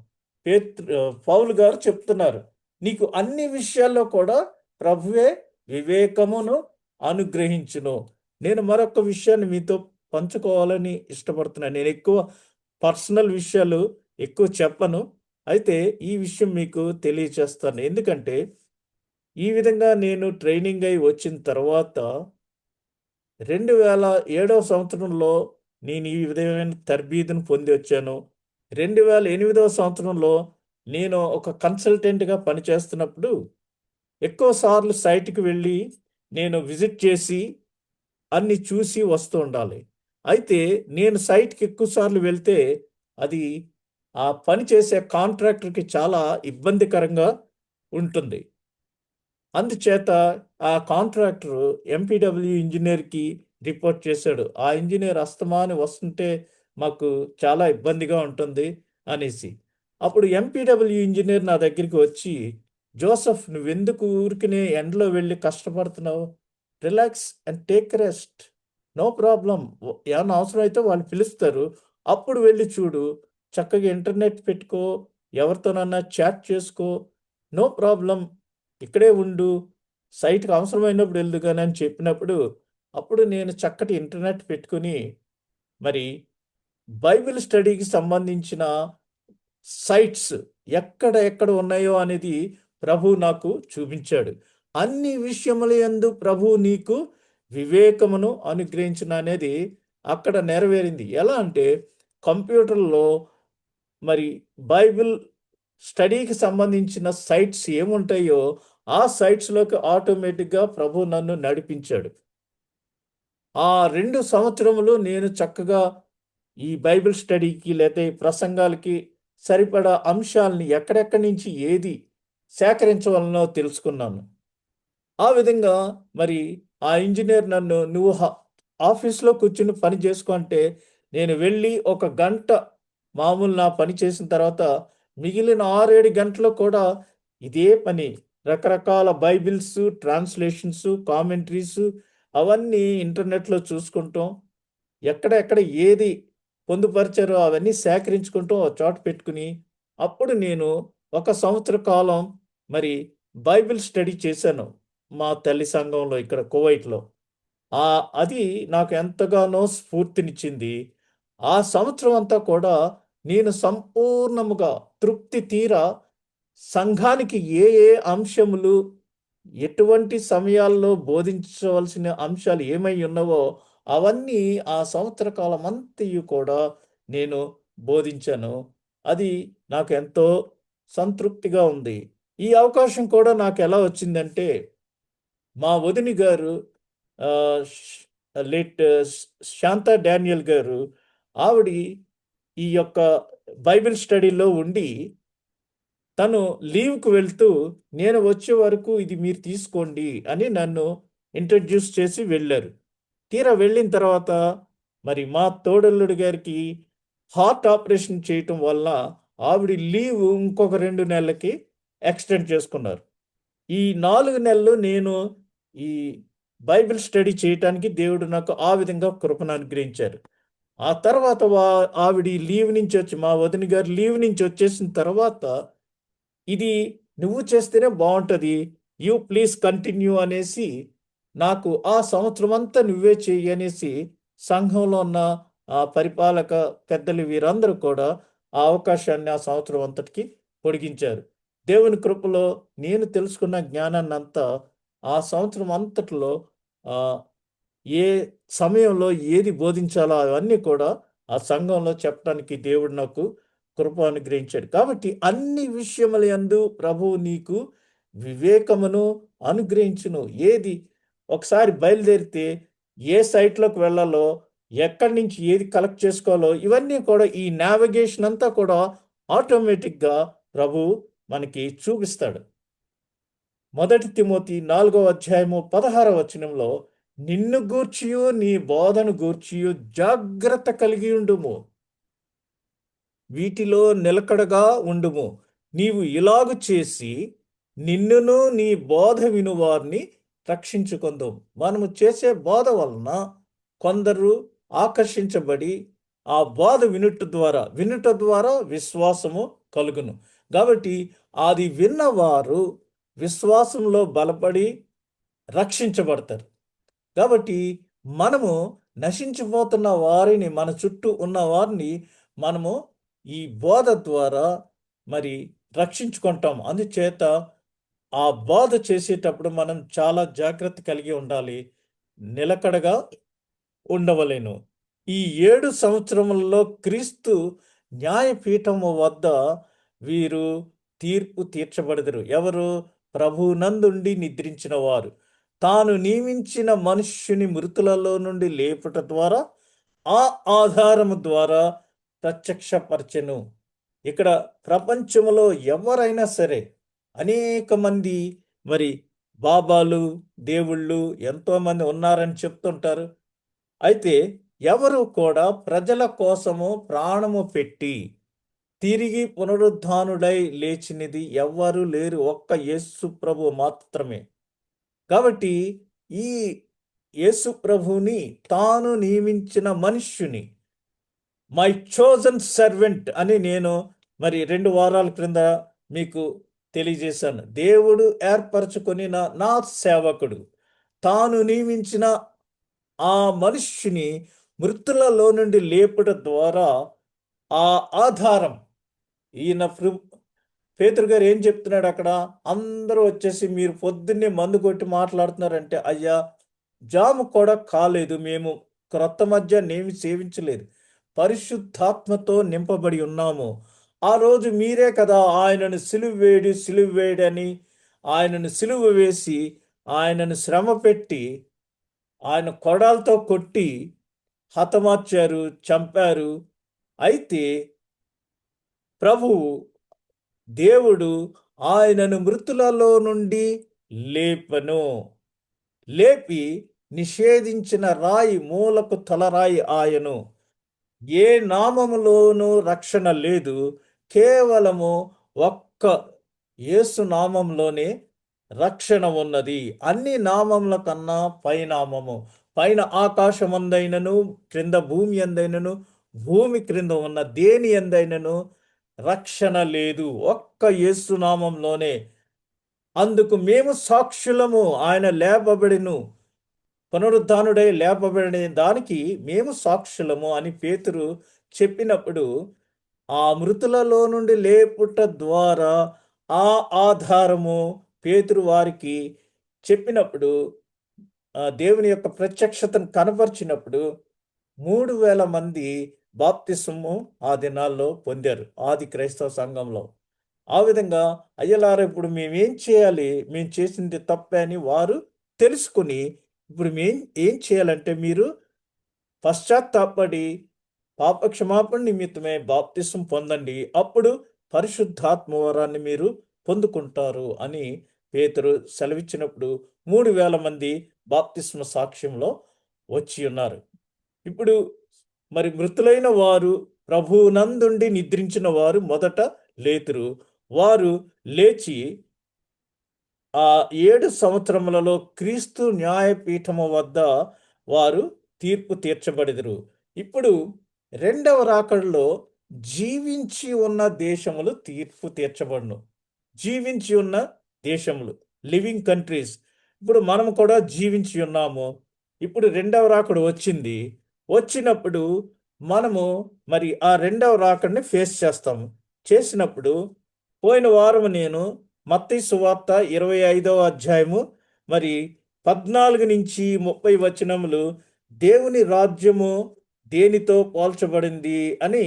పౌలు గారు చెప్తున్నారు, నీకు అన్ని విషయాల్లో కూడా ప్రభువే వివేకమును అనుగ్రహించును. నేను మరొక విషయాన్ని మీతో పంచుకోవాలని ఇష్టపడుతున్నాను. నేను ఎక్కువ పర్సనల్ విషయాలు ఎక్కువ చెప్పను. అయితే ఈ విషయం మీకు తెలియచేస్తాను. ఎందుకంటే ఈ విధంగా నేను ట్రైనింగ్ అయి వచ్చిన తర్వాత 2007 సంవత్సరంలో నేను ఈ విధమైన తర్బీదును పొంది వచ్చాను. 2008 సంవత్సరంలో నేను ఒక కన్సల్టెంట్‌గా పనిచేస్తున్నప్పుడు ఎక్కువ సార్లు సైట్‌కి వెళ్ళి నేను విజిట్ చేసి అన్ని చూసి వస్తూ ఉండాలి. అయితే నేను సైట్‌కి ఎక్కువ సార్లు వెళ్తే అది ఆ పని చేసే కాంట్రాక్టర్‌కి చాలా ఇబ్బందికరంగా ఉంటుంది. అందుచేత ఆ కాంట్రాక్టరు ఎంపీడబ్ల్యూ ఇంజినీర్‌కి రిపోర్ట్ చేశాడు. ఆ ఇంజినీర్ అస్తమాను వస్తుంటే మాకు చాలా ఇబ్బందిగా ఉంటుంది అనేసి. అప్పుడు ఎంపీడబ్ల్యూ ఇంజినీర్ నా దగ్గరికి వచ్చి, "జోసెఫ్, నువ్వెందుకు ఊరికనే ఎండలో వెళ్లి కష్టపడుతున్నావు? Relax and take rest. No problem. ఏమన్నా అవసరమైతే వాళ్ళు పిలుస్తారు. అప్పుడు వెళ్లి చూడు. చక్కగా ఇంటర్నెట్ పెట్టుకో. ఎవరితోనన్నా చాట్ చేసుకో. No problem. ఇక్కడే ఉండు. సైట్‌కి అవసరమైనప్పుడు ఎళ్దువు గాని" అని చెప్పినప్పుడు, అప్పుడు నేను చక్కటి ఇంటర్నెట్ పెట్టుకొని, మరి బైబిల్ స్టడీకి సంబంధించిన సైట్స్ ఎక్కడ ఎక్కడ ఉన్నాయో అనేది ప్రభువు నాకు చూపించాడు. అన్ని విషయముల యందు ప్రభువు నీకు వివేకమును అనుగ్రహించును అనేది అక్కడ నెరవేరింది. ఎలా అంటే కంప్యూటర్‌లో మరి బైబిల్ స్టడీకి సంబంధించిన సైట్స్ ఏముంటాయో ఆ సైట్స్‌లోకి ఆటోమేటిక్‌గా ప్రభువు నన్ను నడిపించాడు. ఆ 2 సంవత్సరములు నేను చక్కగా ఈ బైబిల్ స్టడీకి లేతే ప్రసంగాలకి సరిపడా అంశాల్ని ఎక్కడెక్కడి నుంచి ఏది సేకరించవలనో తెలుసుకున్నాను. ఆ విధంగా మరి ఆ ఇంజినీర్ నన్ను, "నువ్వు ఆఫీస్‌లో కూర్చొని పని చేసుకో" అంటే, నేను వెళ్ళి ఒక గంట మామూలు నా పని చేసిన తర్వాత మిగిలిన 6, 7 గంటలు కూడా ఇదే పని. రకరకాల బైబిల్స్, ట్రాన్స్‌లేషన్స్, కామెంటరీస్ అవన్నీ ఇంటర్నెట్‌లో చూసుకుంటాం. ఎక్కడ ఏది పొందుపరిచారో అవన్నీ సేకరించుకుంటూ ఒక చోట పెట్టుకుని, అప్పుడు నేను ఒక సంవత్సర కాలం మరి బైబిల్ స్టడీ చేశాను. మా తల్లి సంఘంలో ఇక్కడ కువైట్‌లో. అది నాకు ఎంతగానో స్ఫూర్తినిచ్చింది. ఆ సంవత్సరం అంతా కూడా నేను సంపూర్ణముగా తృప్తి తీరా సంఘానికి ఏ ఏ అంశములు, ఎటువంటి సమయాల్లో బోధించవలసిన అంశాలు ఏమై ఉన్నవో అవన్నీ ఆ సంవత్సర కాలమంతయు కూడా నేను బోధించాను. అది నాకు ఎంతో సంతృప్తిగా ఉంది. ఈ అవకాశం కూడా నాకెలా వచ్చిందంటే, మా వదిన గారు ఆహ్, ష్ లేట్ శాంతా డానియల్ గారు, ఆవిడి ఈ యొక్క బైబిల్ స్టడీలో ఉండి తను లీవ్‌కి వెళ్తూ, నేను వచ్చే వరకు ఇది మీరు తీసుకోండి అని నన్ను ఇంట్రొడ్యూస్ చేసి వెళ్లారు. తీరా వెళ్ళిన తర్వాత మరి మా తోడల్లుడు గారికి హార్ట్ ఆపరేషన్ చేయటం వల్ల ఆవిడ లీవ్ ఇంకొక 2 నెలలకి ఎక్స్‌టెండ్ చేసుకున్నారు. ఈ 4 నెలలు నేను ఈ బైబిల్ స్టడీ చేయటానికి దేవుడు నాకు ఆ విధంగా కృపను అనుగ్రహించారు. ఆ తర్వాత ఆవిడ లీవ్ నుంచి వచ్చి మా వదిన గారు లీవ్ నుంచి వచ్చేసిన తర్వాత ఇది నువ్వు చేస్తేనే బావుంటది. యూ ప్లీజ్ కంటిన్యూ అనేసి, నాకు ఆ సంవత్సరమంతా నువ్వే చెయ్యి అనేసి, సంఘంలో ఉన్న పరిపాలక పెద్దలు వీరందరూ కూడా ఆ అవకాశాన్ని ఆ సంవత్సరం అంతటికి పొడిగించారు. దేవుని కృపలో నేను తెలుసుకున్న జ్ఞానాన్నంతా ఆ సంవత్సరం అంతటిలో ఆహ్, ఏ సమయంలో ఏది బోధించాలో అవన్నీ కూడా ఆ సంఘంలో చెప్పడానికి దేవుడు నాకు కృప అనుగ్రహించాడు. కాబట్టి అన్ని విషయముల యందు ప్రభువు నీకు వివేకమును అనుగ్రహించును. ఏది ఒకసారి బయలుదేరితే ఏ సైట్లోకి వెళ్ళాలో, ఎక్కడి నుంచి ఏది కలెక్ట్ చేసుకోవాలో, ఇవన్నీ కూడా ఈ నావిగేషన్ అంతా కూడా ఆటోమేటిక్గా ప్రభు మనకి చూపిస్తాడు. 1 తిమోతి 4 అధ్యాయము 16 వచనంలో, నిన్ను గూర్చియు నీ బోధను గూర్చియు జాగ్రత్త కలిగి ఉండుము, వీటిలో నిలకడగా ఉండుము. నీవు ఇలాగు చేసి నిన్నును నీ బోధ వినువారిని రక్షించుకొందుము. మనము చేసే బోధ వలన కొందరు ఆకర్షించబడి ఆ బోధ వినుట ద్వారా విశ్వాసము కలుగును. కాబట్టి అది విన్నవారు విశ్వాసంలో బలపడి రక్షించబడతారు. కాబట్టి మనము నశించిపోతున్న వారిని, మన చుట్టూ ఉన్న వారిని మనము ఈ బోధ ద్వారా మరి రక్షించుకుంటాం. అందుచేత ఆ బోధ చేసేటప్పుడు మనం చాలా జాగ్రత్త కలిగి ఉండాలి, నిలకడగా ఉండవలెను. ఈ 7 సంవత్సరములలో క్రీస్తు న్యాయపీఠము వద్ద వీరు తీర్పు తీర్చబడదురు. ఎవరు? ప్రభువునందుండి నిద్రించిన వారు. తాను నియమించిన మనుష్యుని మృతులలో నుండి లేపుట ద్వారా ఆ ఆధారము ద్వారా ప్రత్యక్షపరచెను. ఇక్కడ ప్రపంచంలో ఎవరైనా సరే, అనేక మంది మరి బాబాలు, దేవుళ్ళు ఎంతోమంది ఉన్నారని చెప్తుంటారు. అయితే ఎవరు కూడా ప్రజల కోసము ప్రాణము పెట్టి తిరిగి పునరుద్ధానుడై లేచినది ఎవ్వరూ లేరు, ఒక్క యేసు ప్రభు మాత్రమే. కాబట్టి ఈ యేసు ప్రభుని తాను నియమించిన మనుష్యుని, మై చోజన్ సర్వెంట్ అని నేను మరి 2 వారాల క్రింద మీకు తెలియజేశాను. దేవుడు ఏర్పరచుకొని నా సేవకుడు, తాను నియమించిన ఆ మనుష్యుని మృతులలో నుండి లేపుట ద్వారా ఆ ఆధారం, ఈయన పేతురు గారు ఏం చెప్తున్నాడు అక్కడ? అందరూ వచ్చేసి మీరు పొద్దున్నే మందు కొట్టి మాట్లాడుతున్నారంటే, అయ్యా జాము కూడా కాలేదు, మేము క్రొత్త మద్యాన్ని ఏమి సేవించలేదు, పరిశుద్ధాత్మతో నింపబడి ఉన్నాము. ఆ రోజు మీరే కదా ఆయనను సిలువ వేయడని, ఆయనను సిలువ వేసి ఆయనను శ్రమ పెట్టి ఆయన కొడాలతో కొట్టి హతమార్చారు, చంపారు. అయితే ప్రభువు దేవుడు ఆయనను మృతులలో నుండి లేపను. లేపి నిషేధించిన రాయి మూలకు తలరాయి ఆయను. ఏ నామములోనూ రక్షణ లేదు, కేవలము ఒక్క యేసు నామంలోనే రక్షణ ఉన్నది. అన్ని నామముల కన్నా పైనామము, పైన ఆకాశమందైనను క్రింద భూమి అందైనను భూమి క్రింద ఉన్న దేని అందైనను రక్షణ లేదు, ఒక్క యేసు నామంలోనే. అందుకు మేము సాక్షులము. ఆయన లేపబడిను, పునరుద్ధానుడై లేపబడిన దానికి మేము సాక్షులము అని పేతురు చెప్పినప్పుడు, ఆ మృతులలో నుండి లేపుట ద్వారా ఆ ఆధారము పేతురు వారికి చెప్పినప్పుడు, దేవుని యొక్క ప్రత్యక్షతను కనపరిచినప్పుడు 3,000 మంది బాప్తిస్మము ఆ దినాల్లో పొందారు ఆది క్రైస్తవ సంఘంలో. ఆ విధంగా అయ్యలారా ఇప్పుడు మేమేం చేయాలి, మేము చేసింది తప్పే అని వారు తెలుసుకుని, ఇప్పుడు ఏం చేయాలంటే మీరు పశ్చాత్తాపడి పాపక్షమాపణ నిమిత్తమే బాప్తిస్మం పొందండి, అప్పుడు పరిశుద్ధాత్మ వరాన్ని మీరు పొందుకుంటారు అని పేతురు సెలవిచ్చినప్పుడు 3,000 మంది బాప్తిస్మ సాక్ష్యంలో వచ్చి ఉన్నారు. ఇప్పుడు మరి మృతులైన వారు, ప్రభువునందుండి నిద్రించిన వారు మొదట లేతురు. వారు లేచి ఆ 7 సంవత్సరములలో క్రీస్తు న్యాయపీఠము వద్ద వారు తీర్పు తీర్చబడిదురు. ఇప్పుడు రెండవ రాకడలో జీవించి ఉన్న దేశములు తీర్పు తీర్చబడును. జీవించి ఉన్న దేశములు, లివింగ్ కంట్రీస్. ఇప్పుడు మనం కూడా జీవించి ఉన్నాము. ఇప్పుడు రెండవ రాకడ వచ్చింది. వచ్చినప్పుడు మనము మరి ఆ రెండవ రాకడని ఫేస్ చేస్తాము. చేసినప్పుడు పోయిన వారం నేను మత్తయి సువార్త 25వ అధ్యాయము మరి 14 నుంచి 30 వచనములు, దేవుని రాజ్యము దేనితో పోల్చబడింది అని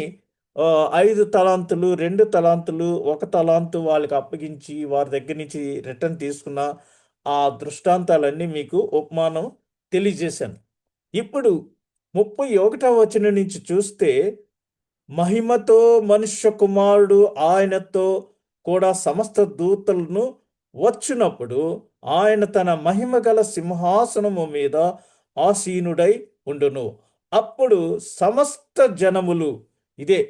5 తలాంతులు, 2 తలాంతులు, 1 తలాంతు వాళ్ళకి అప్పగించి వారి దగ్గర నుంచి రిటర్న్ తీసుకున్న ఆ దృష్టాంతాలన్నీ మీకు ఉపమానం తెలియజేశాను. ఇప్పుడు 31వ వచనం నుంచి చూస్తే, మహిమతో మనుష్య కుమారుడు ఆయనతో కూడా సమస్త దూతలను వచ్చినప్పుడు ఆయన తన మహిమ గల సింహాసనము మీద ఆసీనుడై ఉండును. అప్పుడు సమస్త జనములు, ఇదే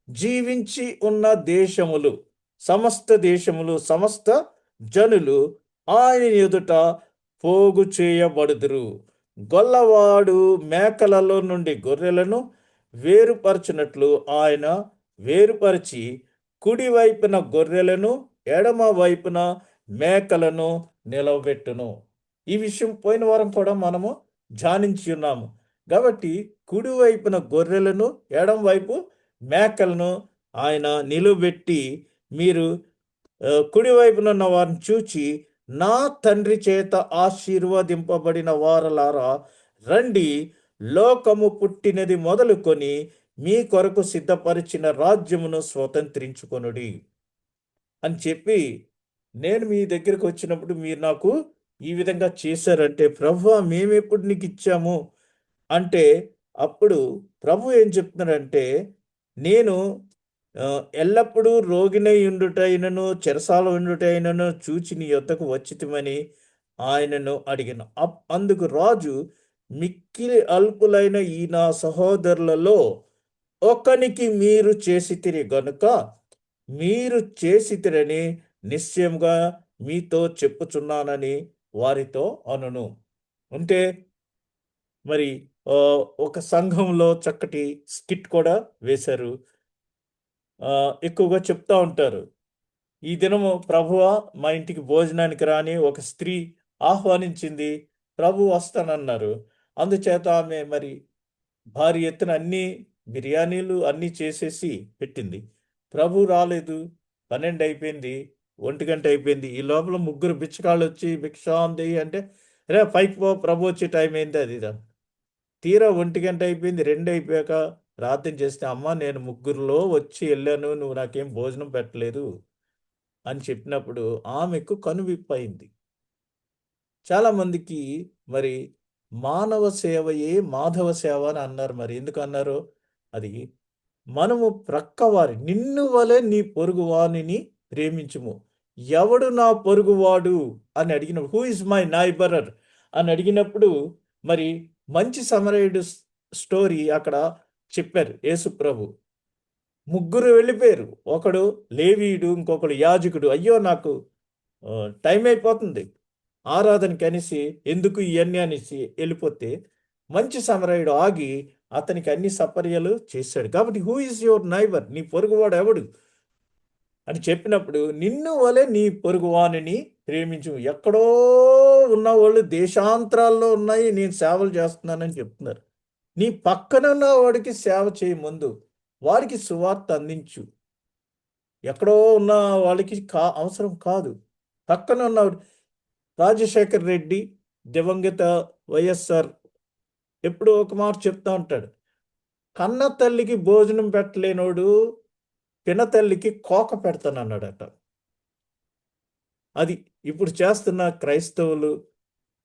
జీవించి ఉన్న దేశములు, సమస్త దేశములు, సమస్త జనులు ఆయన ఎదుట పోగు చేయబడుదురు. గొల్లవాడు మేకలలో నుండి గొర్రెలను వేరుపరచినట్లు ఆయన వేరుపరిచి కుడి వైపున గొర్రెలను ఎడమ వైపున మేకలను నిలవబెట్టును. ఈ విషయం పోయిన వారం కూడా మనము ధ్యానించి ఉన్నాము. కాబట్టి కుడి వైపున గొర్రెలను ఎడమ వైపు మేకలను ఆయన నిలవబెట్టి, మీరు కుడి వైపున ఉన్న వారిని చూచి, నా తండ్రి చేత ఆశీర్వదింపబడిన వారలారా రండి, లోకము పుట్టినది మొదలుకొని మీ కొరకు సిద్ధపరిచిన రాజ్యమును స్వతంత్రించుకొనుడి అని చెప్పి, నేను మీ దగ్గరికి వచ్చినప్పుడు మీరు నాకు ఈ విధంగా చేశారంటే, ప్రభువా మేమెప్పుడు నీకు ఇచ్చాము అంటే, అప్పుడు ప్రభు ఏం చెప్తున్నారంటే, నేను ఎల్లప్పుడూ రోగినై ఉండుటైనను చెరసాల ఉండుటైనను చూచి నీ యొద్దకు వచ్చితిమని ఆయనను అడిగాను. అందుకు రాజు, మిక్కిలి అల్పులైన ఈ నా సహోదరులలో ఒకనికి మీరు చేసితిరి గనుక మీరు చేసితిరని నిశ్చయంగా మీతో చెప్పుచున్నానని వారితో అనును. అంటే మరి ఒక సంఘంలో చక్కటి స్కిట్ కూడా వేశారు. ఎక్కువగా చెప్తా ఉంటారు, ఈ దినము ప్రభువా మా ఇంటికి భోజనానికి రాని ఒక స్త్రీ ఆహ్వానించింది, ప్రభు వస్తానన్నారు. అందుచేత ఆమె మరి భారీ ఎత్తున అన్ని బిర్యానీలు అన్నీ చేసేసి పెట్టింది. ప్రభు రాలేదు. 12 అయిపోయింది, 1 గంట అయిపోయింది. ఈ లోపల ముగ్గురు బిచ్చగాళ్ళు వచ్చి భిక్షాంది అంటే, రే పైకి పో, ప్రభు వచ్చే టైం అయింది, అది ఇది. తీరా 1 గంట అయిపోయింది. 2 అయిపోయాక ప్రార్థన చేస్తే, అమ్మ నేను ముగ్గురులో వచ్చి వెళ్ళాను, నువ్వు నాకేం భోజనం పెట్టలేదు అని చెప్పినప్పుడు ఆమెకు కనువిప్పయింది. చాలామందికి మరి మానవ సేవయే మాధవ సేవ అని అన్నారు. మరి ఎందుకు అన్నారు? అది మనము ప్రక్కవారి, నిన్ను వలె నీ పొరుగువానిని ప్రేమించుము. ఎవడు నా పొరుగువాడు అని అడిగినప్పుడు, హూ ఇస్ మై నైబరర్ అని అడిగినప్పుడు, మరి మంచి సమరయుడు స్టోరీ అక్కడ చెప్పారు యేసు ప్రభు. ముగ్గురు వెళ్ళిపోయారు. ఒకడు లేవీయుడు, ఇంకొకడు యాజకుడు. అయ్యో నాకు టైం అయిపోతుంది ఆరాధనకి అనేసి, ఎందుకు ఇవన్నీ అనేసి వెళ్ళిపోతే, మంచి సమరయుడు ఆగి అతనికి అన్ని సపర్యలు చేశాడు. కాబట్టి హూ ఈజ్ యువర్ నైబర్, నీ పొరుగువాడు ఎవడు అని చెప్పినప్పుడు, నిన్ను వలె నీ పొరుగువానిని ప్రేమించు. ఎక్కడో ఉన్న వాళ్ళు దేశాంతరాల్లో ఉన్నాయి, నేను సేవలు చేస్తున్నానని చెప్తున్నారు. నీ పక్కనున్న వాడికి సేవ చేయ, ముందు వాడికి సువార్త అందించు. ఎక్కడో ఉన్న వాళ్ళకి అవసరం కాదు, పక్కన ఉన్నవాడు. రాజశేఖర్ రెడ్డి, దివంగత వైఎస్ఆర్ ఎప్పుడు ఒక మాట చెప్తా ఉంటాడు, కన్న తల్లికి భోజనం పెట్టలేనోడు పినతల్లికి కోక పెడతానన్నాడట. అది ఇప్పుడు చేస్తున్న క్రైస్తవులు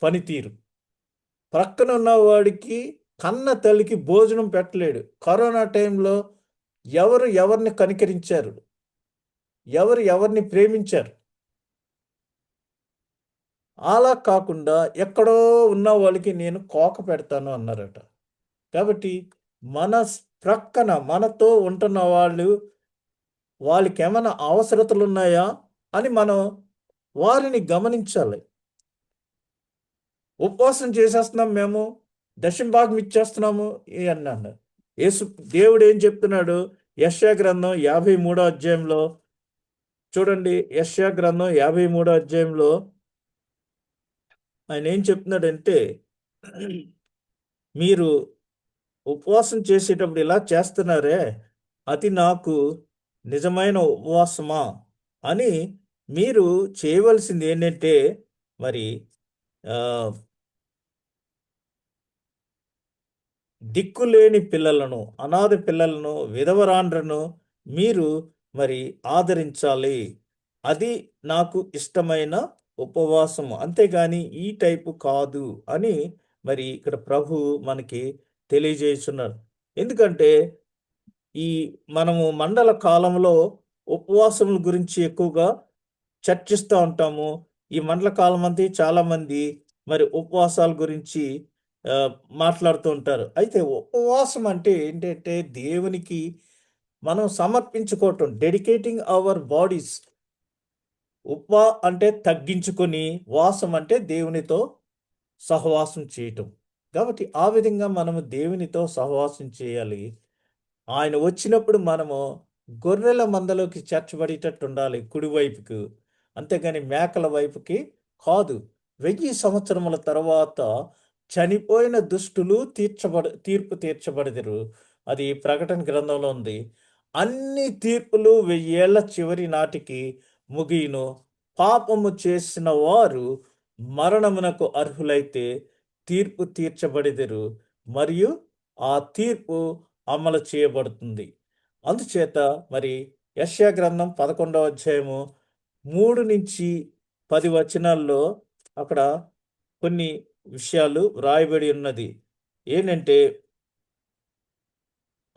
పనితీరు. ప్రక్కన ఉన్నవాడికి, కన్న తల్లికి భోజనం పెట్టలేడు. కరోనా టైంలో ఎవరు ఎవరిని కనికరించారు? ఎవరు ఎవరిని ప్రేమించారు? అలా కాకుండా ఎక్కడో ఉన్న వాళ్ళకి నేను కోక పెడతాను అన్నారట. కాబట్టి మన ప్రక్కన మనతో ఉంటున్న వాళ్ళకి ఏమైనా అవసరతలు ఉన్నాయా అని మనం వారిని గమనించాలి. ఉపవాసం చేసేస్తున్నాం, మేము దశంభాగం ఇచ్చేస్తున్నాము అని అన్నారు. దేవుడు ఏం చెప్తున్నాడు? యెషయా గ్రంథం 53వ అధ్యాయంలో చూడండి. యెషయా గ్రంథం 53వ అధ్యాయంలో ఆయన ఏం చెప్తున్నాడంటే, మీరు ఉపవాసం చేసేటప్పుడు ఇలా చేస్తున్నారే, అది నాకు నిజమైన ఉపవాసమా అని. మీరు చేయవలసింది ఏంటంటే, మరి దిక్కులేని పిల్లలను, అనాథ పిల్లలను, విధవరాండ్రను మీరు మరి ఆదరించాలి. అది నాకు ఇష్టమైన ఉపవాసము. అంతేగాని ఈ టైపు కాదు అని మరి ఇక్కడ ప్రభు మనకి తెలియజేస్తున్నారు. ఎందుకంటే ఈ మనము మండల కాలంలో ఉపవాసముల గురించి ఎక్కువగా చర్చిస్తా ఉంటాము. ఈ మండల కాలమంతే చాలామంది మరి ఉపవాసాల గురించి ఆహ్, మాట్లాడుతూ ఉంటారు. అయితే ఉపవాసం అంటే ఏంటంటే దేవునికి మనం సమర్పించుకోవటం. Dedicating our bodies. అంటే తగ్గించుకొని, వాసం అంటే దేవునితో సహవాసం చేయటం. కాబట్టి ఆ విధంగా మనము దేవునితో సహవాసం చేయాలి. ఆయన వచ్చినప్పుడు మనము గొర్రెల మందలోకి చేర్చబడేటట్టుండాలి కుడివైపుకు. అంతేగాని మేకల వైపుకి కాదు. 1000 సంవత్సరముల తరువాత చనిపోయిన దుష్టులు తీర్పు తీర్చబడెదరు. అది ప్రకటన గ్రంథంలో ఉంది. అన్ని తీర్పులు 1000 ఏళ్ల చివరి నాటికి ముగియును. పాపము చేసిన వారు మరణమునకు అర్హులైతే తీర్పు తీర్చబడెదరు. మరియు ఆ తీర్పు అమలు చేయబడుతుంది. అందుచేత మరి యెషయా గ్రంథం 11వ అధ్యాయము 3-10 వచనాల్లో అక్కడ కొన్ని విషయాలు వ్రాయబడి ఉన్నది. ఏంటంటే,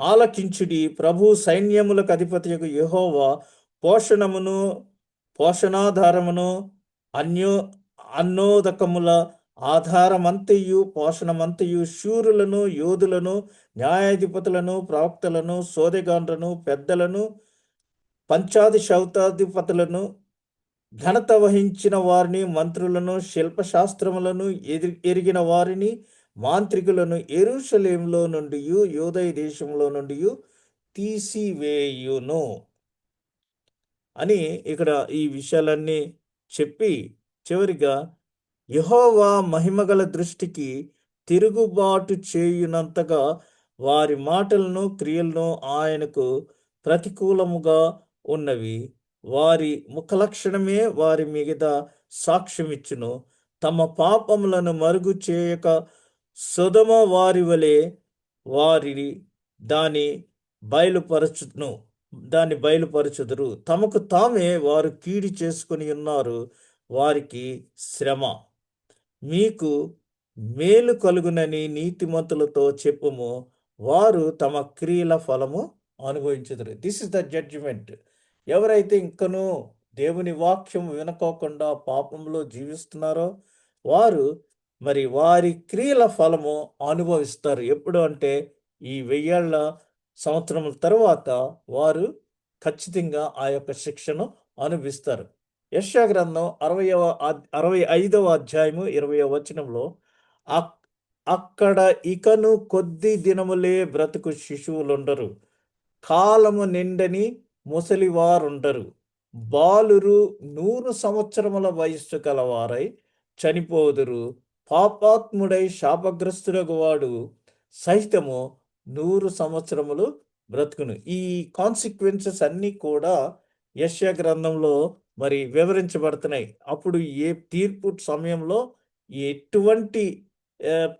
ఆలకించుడి, ప్రభు సైన్యములకు అధిపతియగు యెహోవా పోషణమును, పోషణాధారమును, అన్యో అన్నోదకముల ఆధారమంతయు, పోషణమంతయు, శూరులను, యోధులను, న్యాయాధిపతులను, ప్రవక్తలను, సోదెగాండ్రను, పెద్దలను, పంచాది శతాధిపతులను, ఘనత వహించిన వారిని, మంత్రులను, శిల్పశాస్త్రములను ఎరిగిన వారిని, మాంత్రికులను యెరూషలేములో నుండియు, యూదయ దేశంలో నుండియు తీసివేయును అని ఇక్కడ ఈ విషయాలన్నీ చెప్పి చివరిగా యెహోవా మహిమగల దృష్టికి తిరుగుబాటు చేయునంతగా వారి మాటలను, క్రియలను ఆయనకు ప్రతికూలముగా ఉన్నవి. వారి ముఖలక్షణమే వారి మీద సాక్ష్యమిచ్చును. తమ పాపములను మరుగు చేయక సొదొమ వారి వలె వారి దాని బయలుపరచును దాన్ని బయలుపరచుదురు. తమకు తామే వారు కీడు చేసుకొని ఉన్నారు. వారికి శ్రమ. మీకు మేలు కలుగునని నీతిమంతులతో చెప్పుము. వారు తమ క్రియల ఫలము అనుభవించుదురు. This is the judgement. ఎవరైతే ఇంకనూ దేవుని వాక్యం వినుకోకుండా పాపంలో జీవిస్తున్నారో వారు మరి వారి క్రియల ఫలము అనుభవిస్తారు. ఎప్పుడు అంటే ఈ 1000 సంవత్సరముల తరువాత వారు ఖచ్చితంగా ఆ యొక్క శిక్షను అనుభవిస్తారు. యెషయా గ్రంథం 65వ అధ్యాయము 20వ వచనంలో అక్ అక్కడ ఇకను కొద్ది దినములే బ్రతుకు శిశువులుండరు. కాలము నిండని ముసలివారుండరు. బాలురు 100 సంవత్సరముల వయస్సు గలవారై చనిపోదురు. పాపాత్ముడై శాపగ్రస్తుడగు వాడు సహితము 100 సంవత్సరములు బ్రతుకును. ఈ కాన్సిక్వెన్సెస్ అన్నీ కూడా యెషయా గ్రంథంలో మరి వివరించబడుతున్నాయి. అప్పుడు ఏ తీర్పు సమయంలో ఎటువంటి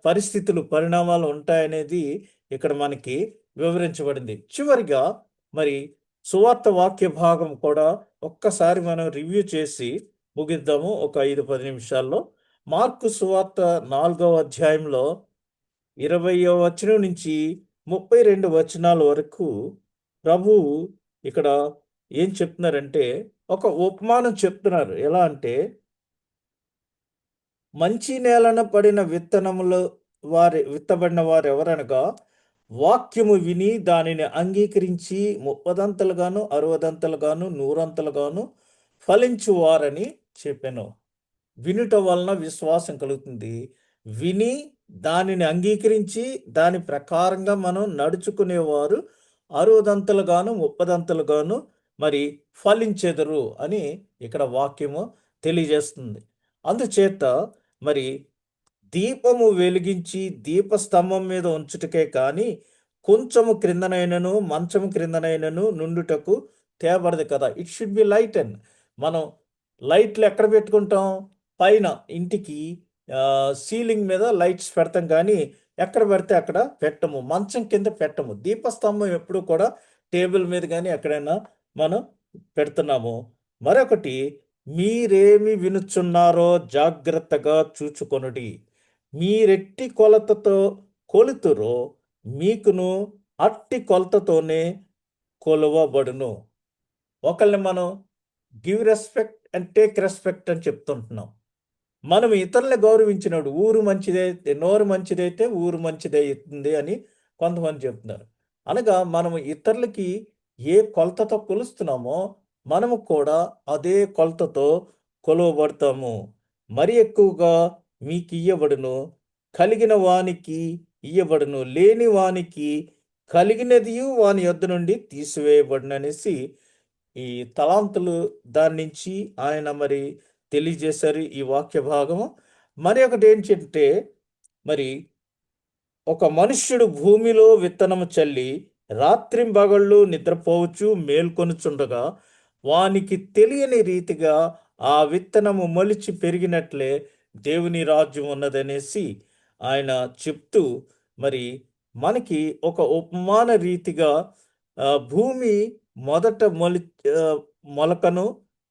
పరిస్థితులు, పరిణామాలు ఉంటాయనేది ఇక్కడ మనకి వివరించబడింది. చివరిగా మరి సువార్త వాక్య భాగం కూడా ఒక్కసారి మనం రివ్యూ చేసి ముగిద్దాము ఒక 5-10 నిమిషాల్లో. మార్కు సువార్త 4వ అధ్యాయంలో 20వ వచనం నుంచి 32 వచనాల వరకు ప్రభువు ఇక్కడ ఏం చెప్తున్నారంటే ఒక ఉపమానం చెప్తున్నారు. ఎలా అంటే మంచి నేలన పడిన విత్తనములు విత్తబడిన వారు ఎవరనగా వాక్యము విని దానిని అంగీకరించి 30 60 100 ఫలించువారని చెప్పాను. వినుట వలన విశ్వాసం కలుగుతుంది. విని దానిని అంగీకరించి దాని ప్రకారంగా మనం నడుచుకునేవారు 60 30 మరి ఫలించెదరు అని ఇక్కడ వాక్యము తెలియజేస్తుంది. అందుచేత మరి దీపము వెలిగించి దీపస్తంభం మీద ఉంచుటకే కానీ కొంచెము క్రిందనైనను మంచము క్రిందనైనను నుండుటకు తేబడదు కదా. It should be lighten. మనం లైట్లు ఎక్కడ పెట్టుకుంటాం? పైన ఇంటికి సీలింగ్ మీద లైట్స్ పెడతాం కానీ ఎక్కడ పెడితే అక్కడ పెట్టము. మంచం కింద పెట్టము. దీపస్తంభం ఎప్పుడు కూడా టేబుల్ మీద కానీ ఎక్కడైనా మనం పెడుతున్నాము. మరొకటి మీరేమి వినుచున్నారో జాగ్రత్తగా చూచుకొనుడి. మీరెట్టి కొలతతో కొలుతురో మీకును అట్టి కొలతతోనే కొలవబడును. ఒకళ్ళని మనం give respect and take respect అని చెప్తుంటున్నాం. మనం ఇతరులను గౌరవించినప్పుడు ఊరు మంచిదైతే నోరు మంచిదైతే ఊరు మంచిదవుతుంది అని కొంతమంది చెప్తున్నారు. అనగా మనం ఇతరులకి ఏ కొలతతో కొలుస్తున్నామో మనము కూడా అదే కొలతతో కొలవబడతాము. మరి ఎక్కువగా మీకు ఇయ్యబడును, కలిగిన వానికి ఇయ్యబడును, లేని వానికి కలిగినది వాని యొద్ద నుండి తీసివేయబడుననేసి ఈ తలాంతులు దాని నుంచి ఆయన మరి తెలియజేశారు ఈ వాక్య భాగము. మరి ఒకటి ఏంటంటే మరి ఒక మనుష్యుడు భూమిలో విత్తనము చల్లి రాత్రింబగళ్ళు నిద్రపోవచ్చు మేల్కొనుచుండగా వానికి తెలియని రీతిగా ఆ విత్తనము మొలిచి పెరిగినట్లే దేవుని రాజ్యం ఉన్నదనేసి ఆయన చెప్తూ మరి మనకి ఒక ఉపమాన రీతిగా భూమి మొదట ఆ, మొలకను,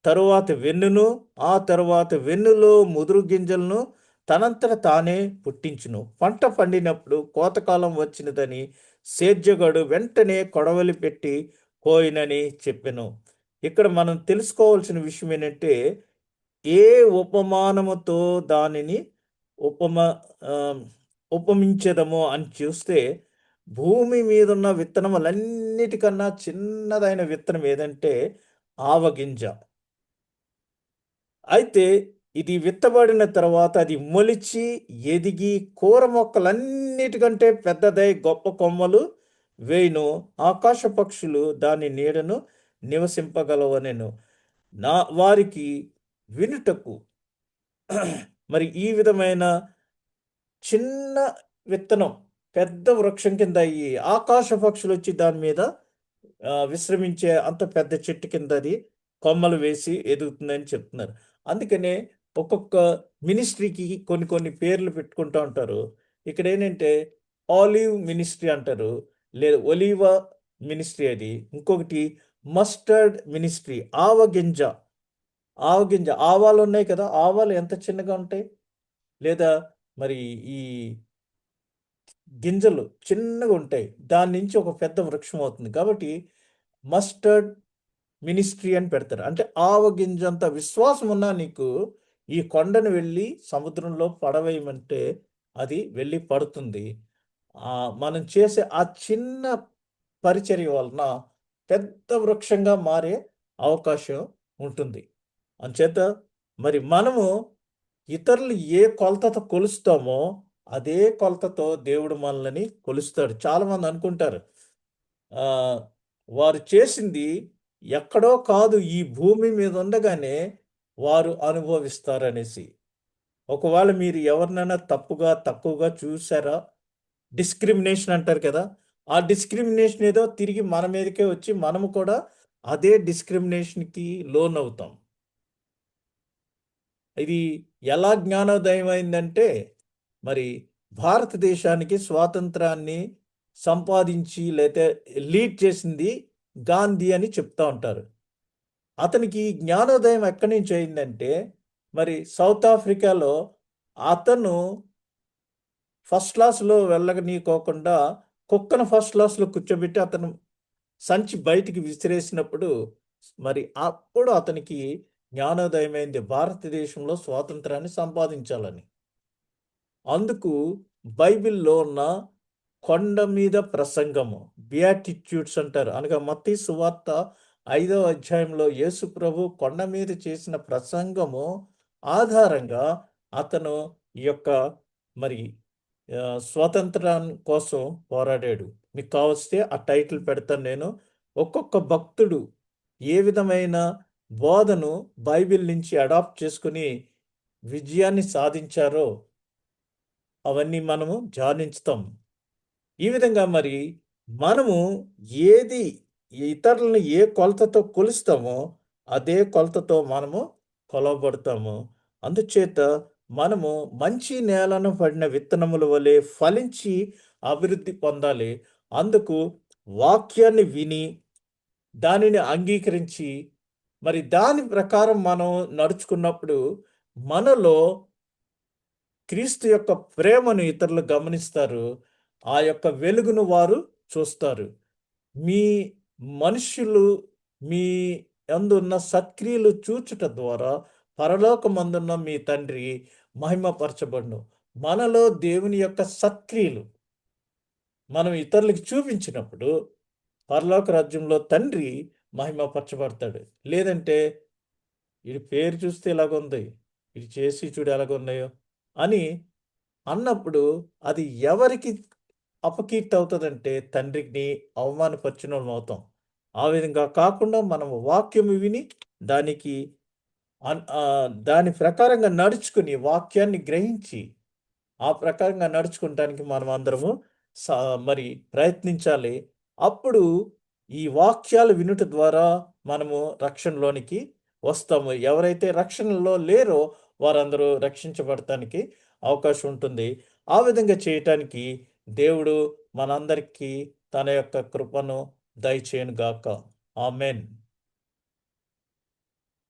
తరువాత వెన్నును, ఆ తరువాత వెన్నులో ముదురు గింజలను తనంతట తానే పుట్టించును. పంట పండినప్పుడు కోతకాలం వచ్చినదని సేద్యగాడు వెంటనే కొడవలి పెట్టి పోయినని చెప్పెను. ఇక్కడ మనం తెలుసుకోవాల్సిన విషయం ఏంటంటే ఏ ఉపమానముతో దానిని ఉపమ ఆ, ఉపమించదము అని చూస్తే భూమి మీద ఉన్న విత్తనములన్నిటికన్నా చిన్నదైన విత్తనం ఏదంటే ఆవగింజ. అయితే ఇది విత్తబడిన తర్వాత అది మొలిచి ఎదిగి కూర మొక్కలన్నిటికంటే పెద్దదై గొప్ప కొమ్మలు వేయును. ఆకాశ పక్షులు దాని నీడను నివసింపగలవనెను. వారికి వినుటకు మరి ఈ విధమైన చిన్న విత్తనం పెద్ద వృక్షం కింద అయ్యి ఆకాశ పక్షులు వచ్చి దాని మీద విశ్రమించే అంత పెద్ద చెట్టు కింద అది కొమ్మలు వేసి ఎదుగుతుందని చెప్తున్నారు. అందుకనే ఒక్కొక్క మినిస్ట్రీకి కొన్ని కొన్ని పేర్లు పెట్టుకుంటూ ఉంటారు. ఇక్కడ ఏంటంటే ఆలివ్ మినిస్ట్రీ అంటారు, లేదా ఒలీవా మినిస్ట్రీ అది. ఇంకొకటి మస్టర్డ్ మినిస్ట్రీ, ఆవగింజ. ఆవగింజ ఆవాలు ఉన్నాయి కదా, ఆవాలు ఎంత చిన్నగా ఉంటాయి, లేదా మరి ఈ గింజలు చిన్నగా ఉంటాయి, దాని నుంచి ఒక పెద్ద వృక్షం అవుతుంది. కాబట్టి మస్టర్డ్ మినిస్ట్రీ అని పెడతారు. అంటే ఆవగింజంత విశ్వాసం ఉన్నా నీకు ఈ కొండను వెళ్ళి సముద్రంలో పడవేయమంటే అది వెళ్ళి పడుతుంది. మనం చేసే ఆ చిన్న పరిచర్య వలన పెద్ద వృక్షంగా మారే అవకాశం ఉంటుంది. అంచేత మరి మనము ఇతరులు ఏ కొలతతో కొలుస్తామో అదే కొలతతో దేవుడు మనల్ని కొలుస్తాడు. చాలామంది అనుకుంటారు ఆ, వారు చేసింది ఎక్కడో కాదు, ఈ భూమి మీద ఉండగానే వారు అనుభవిస్తారనేసి. ఒకవేళ మీరు ఎవరినైనా తప్పుగా తక్కువగా చూసారా, డిస్క్రిమినేషన్ అంటారు కదా, ఆ డిస్క్రిమినేషన్ ఏదో తిరిగి మన మీదకే వచ్చి మనము కూడా అదే డిస్క్రిమినేషన్కి లోన్ అవుతాం. ఇది ఎలా జ్ఞానోదయం అయిందంటే మరి భారతదేశానికి స్వాతంత్రాన్ని సంపాదించి లేతే లీడ్ చేసింది గాంధీ అని చెప్తా ఉంటారు. అతనికి జ్ఞానోదయం ఎక్కడి నుంచి అయిందంటే మరి సౌత్ ఆఫ్రికాలో అతను ఫస్ట్ క్లాస్లో వెళ్ళనీకోకుండా కుక్కను ఫస్ట్ క్లాస్లో కూర్చోబెట్టి అతను సంచి బయటికి విసిరేసినప్పుడు మరి అప్పుడు అతనికి జ్ఞానోదయమైంది భారతదేశంలో స్వాతంత్రాన్ని సంపాదించాలని. అందుకు బైబిల్‌లో ఉన్న కొండ మీద ప్రసంగము, బియాటిట్యూడ్స్ అంటారు. అనగా మత్తయి సువార్త 5వ అధ్యాయంలో యేసు ప్రభు కొండ మీద చేసిన ప్రసంగము ఆధారంగా అతను ఈ యొక్క మరి స్వాతంత్రం కోసం పోరాడాడు. మీకు కావలిస్తే ఆ టైటిల్ పెడతాను నేను. ఒక్కొక్క భక్తుడు ఏ విధమైన బోధను బైబిల్ నుంచి అడాప్ట్ చేసుకొని విజయాన్ని సాధించారో అవన్నీ మనము ధ్యానించుతాం. ఈ విధంగా మరి మనము ఏది ఇతరులను ఏ కొలతతో కొలుస్తామో అదే కొలతతో మనము కొలవబడతాము. అందుచేత మనము మంచి నేలను పడిన విత్తనముల వలె ఫలించి అభివృద్ధి పొందాలి. అందుకు వాక్యాన్ని విని దానిని అంగీకరించి మరి దాని ప్రకారం మనం నడుచుకున్నప్పుడు మనలో క్రీస్తు యొక్క ప్రేమను ఇతరులు గమనిస్తారు. ఆ యొక్క వెలుగును వారు చూస్తారు. మీ మనుష్యులు మీ యందున్న సత్క్రియలు చూచుట ద్వారా పరలోకమందున్న మీ తండ్రి మహిమపరచబడును. మనలో దేవుని యొక్క సత్క్రియలు మనం ఇతరులకు చూపించినప్పుడు పరలోక రాజ్యంలో తండ్రి మహిమపరచబడతాడు. లేదంటే ఈడి పేరు చూస్తే ఇలాగుంది, ఇది చేసి చూడు ఎలాగున్నాయో అని అన్నప్పుడు అది ఎవరికి అపకీర్తి అవుతుందంటే తండ్రిని అవమానపరిచినోళ్ళం అవుతాం. ఆ విధంగా కాకుండా మనం వాక్యము విని దానికి దాని ప్రకారంగా నడుచుకుని వాక్యాన్ని గ్రహించి ఆ ప్రకారంగా నడుచుకుంటానికి మనం అందరము స మరి ప్రయత్నించాలి. అప్పుడు ఈ వాక్యాలు వినుట ద్వారా మనము రక్షణలోనికి వస్తాము. ఎవరైతే రక్షణలో లేరో వారందరూ రక్షించబడటానికి అవకాశం ఉంటుంది. ఆ విధంగా చేయటానికి దేవుడు మనందరికీ తన యొక్క కృపను దయచేయునుగాక. ఆమేన్.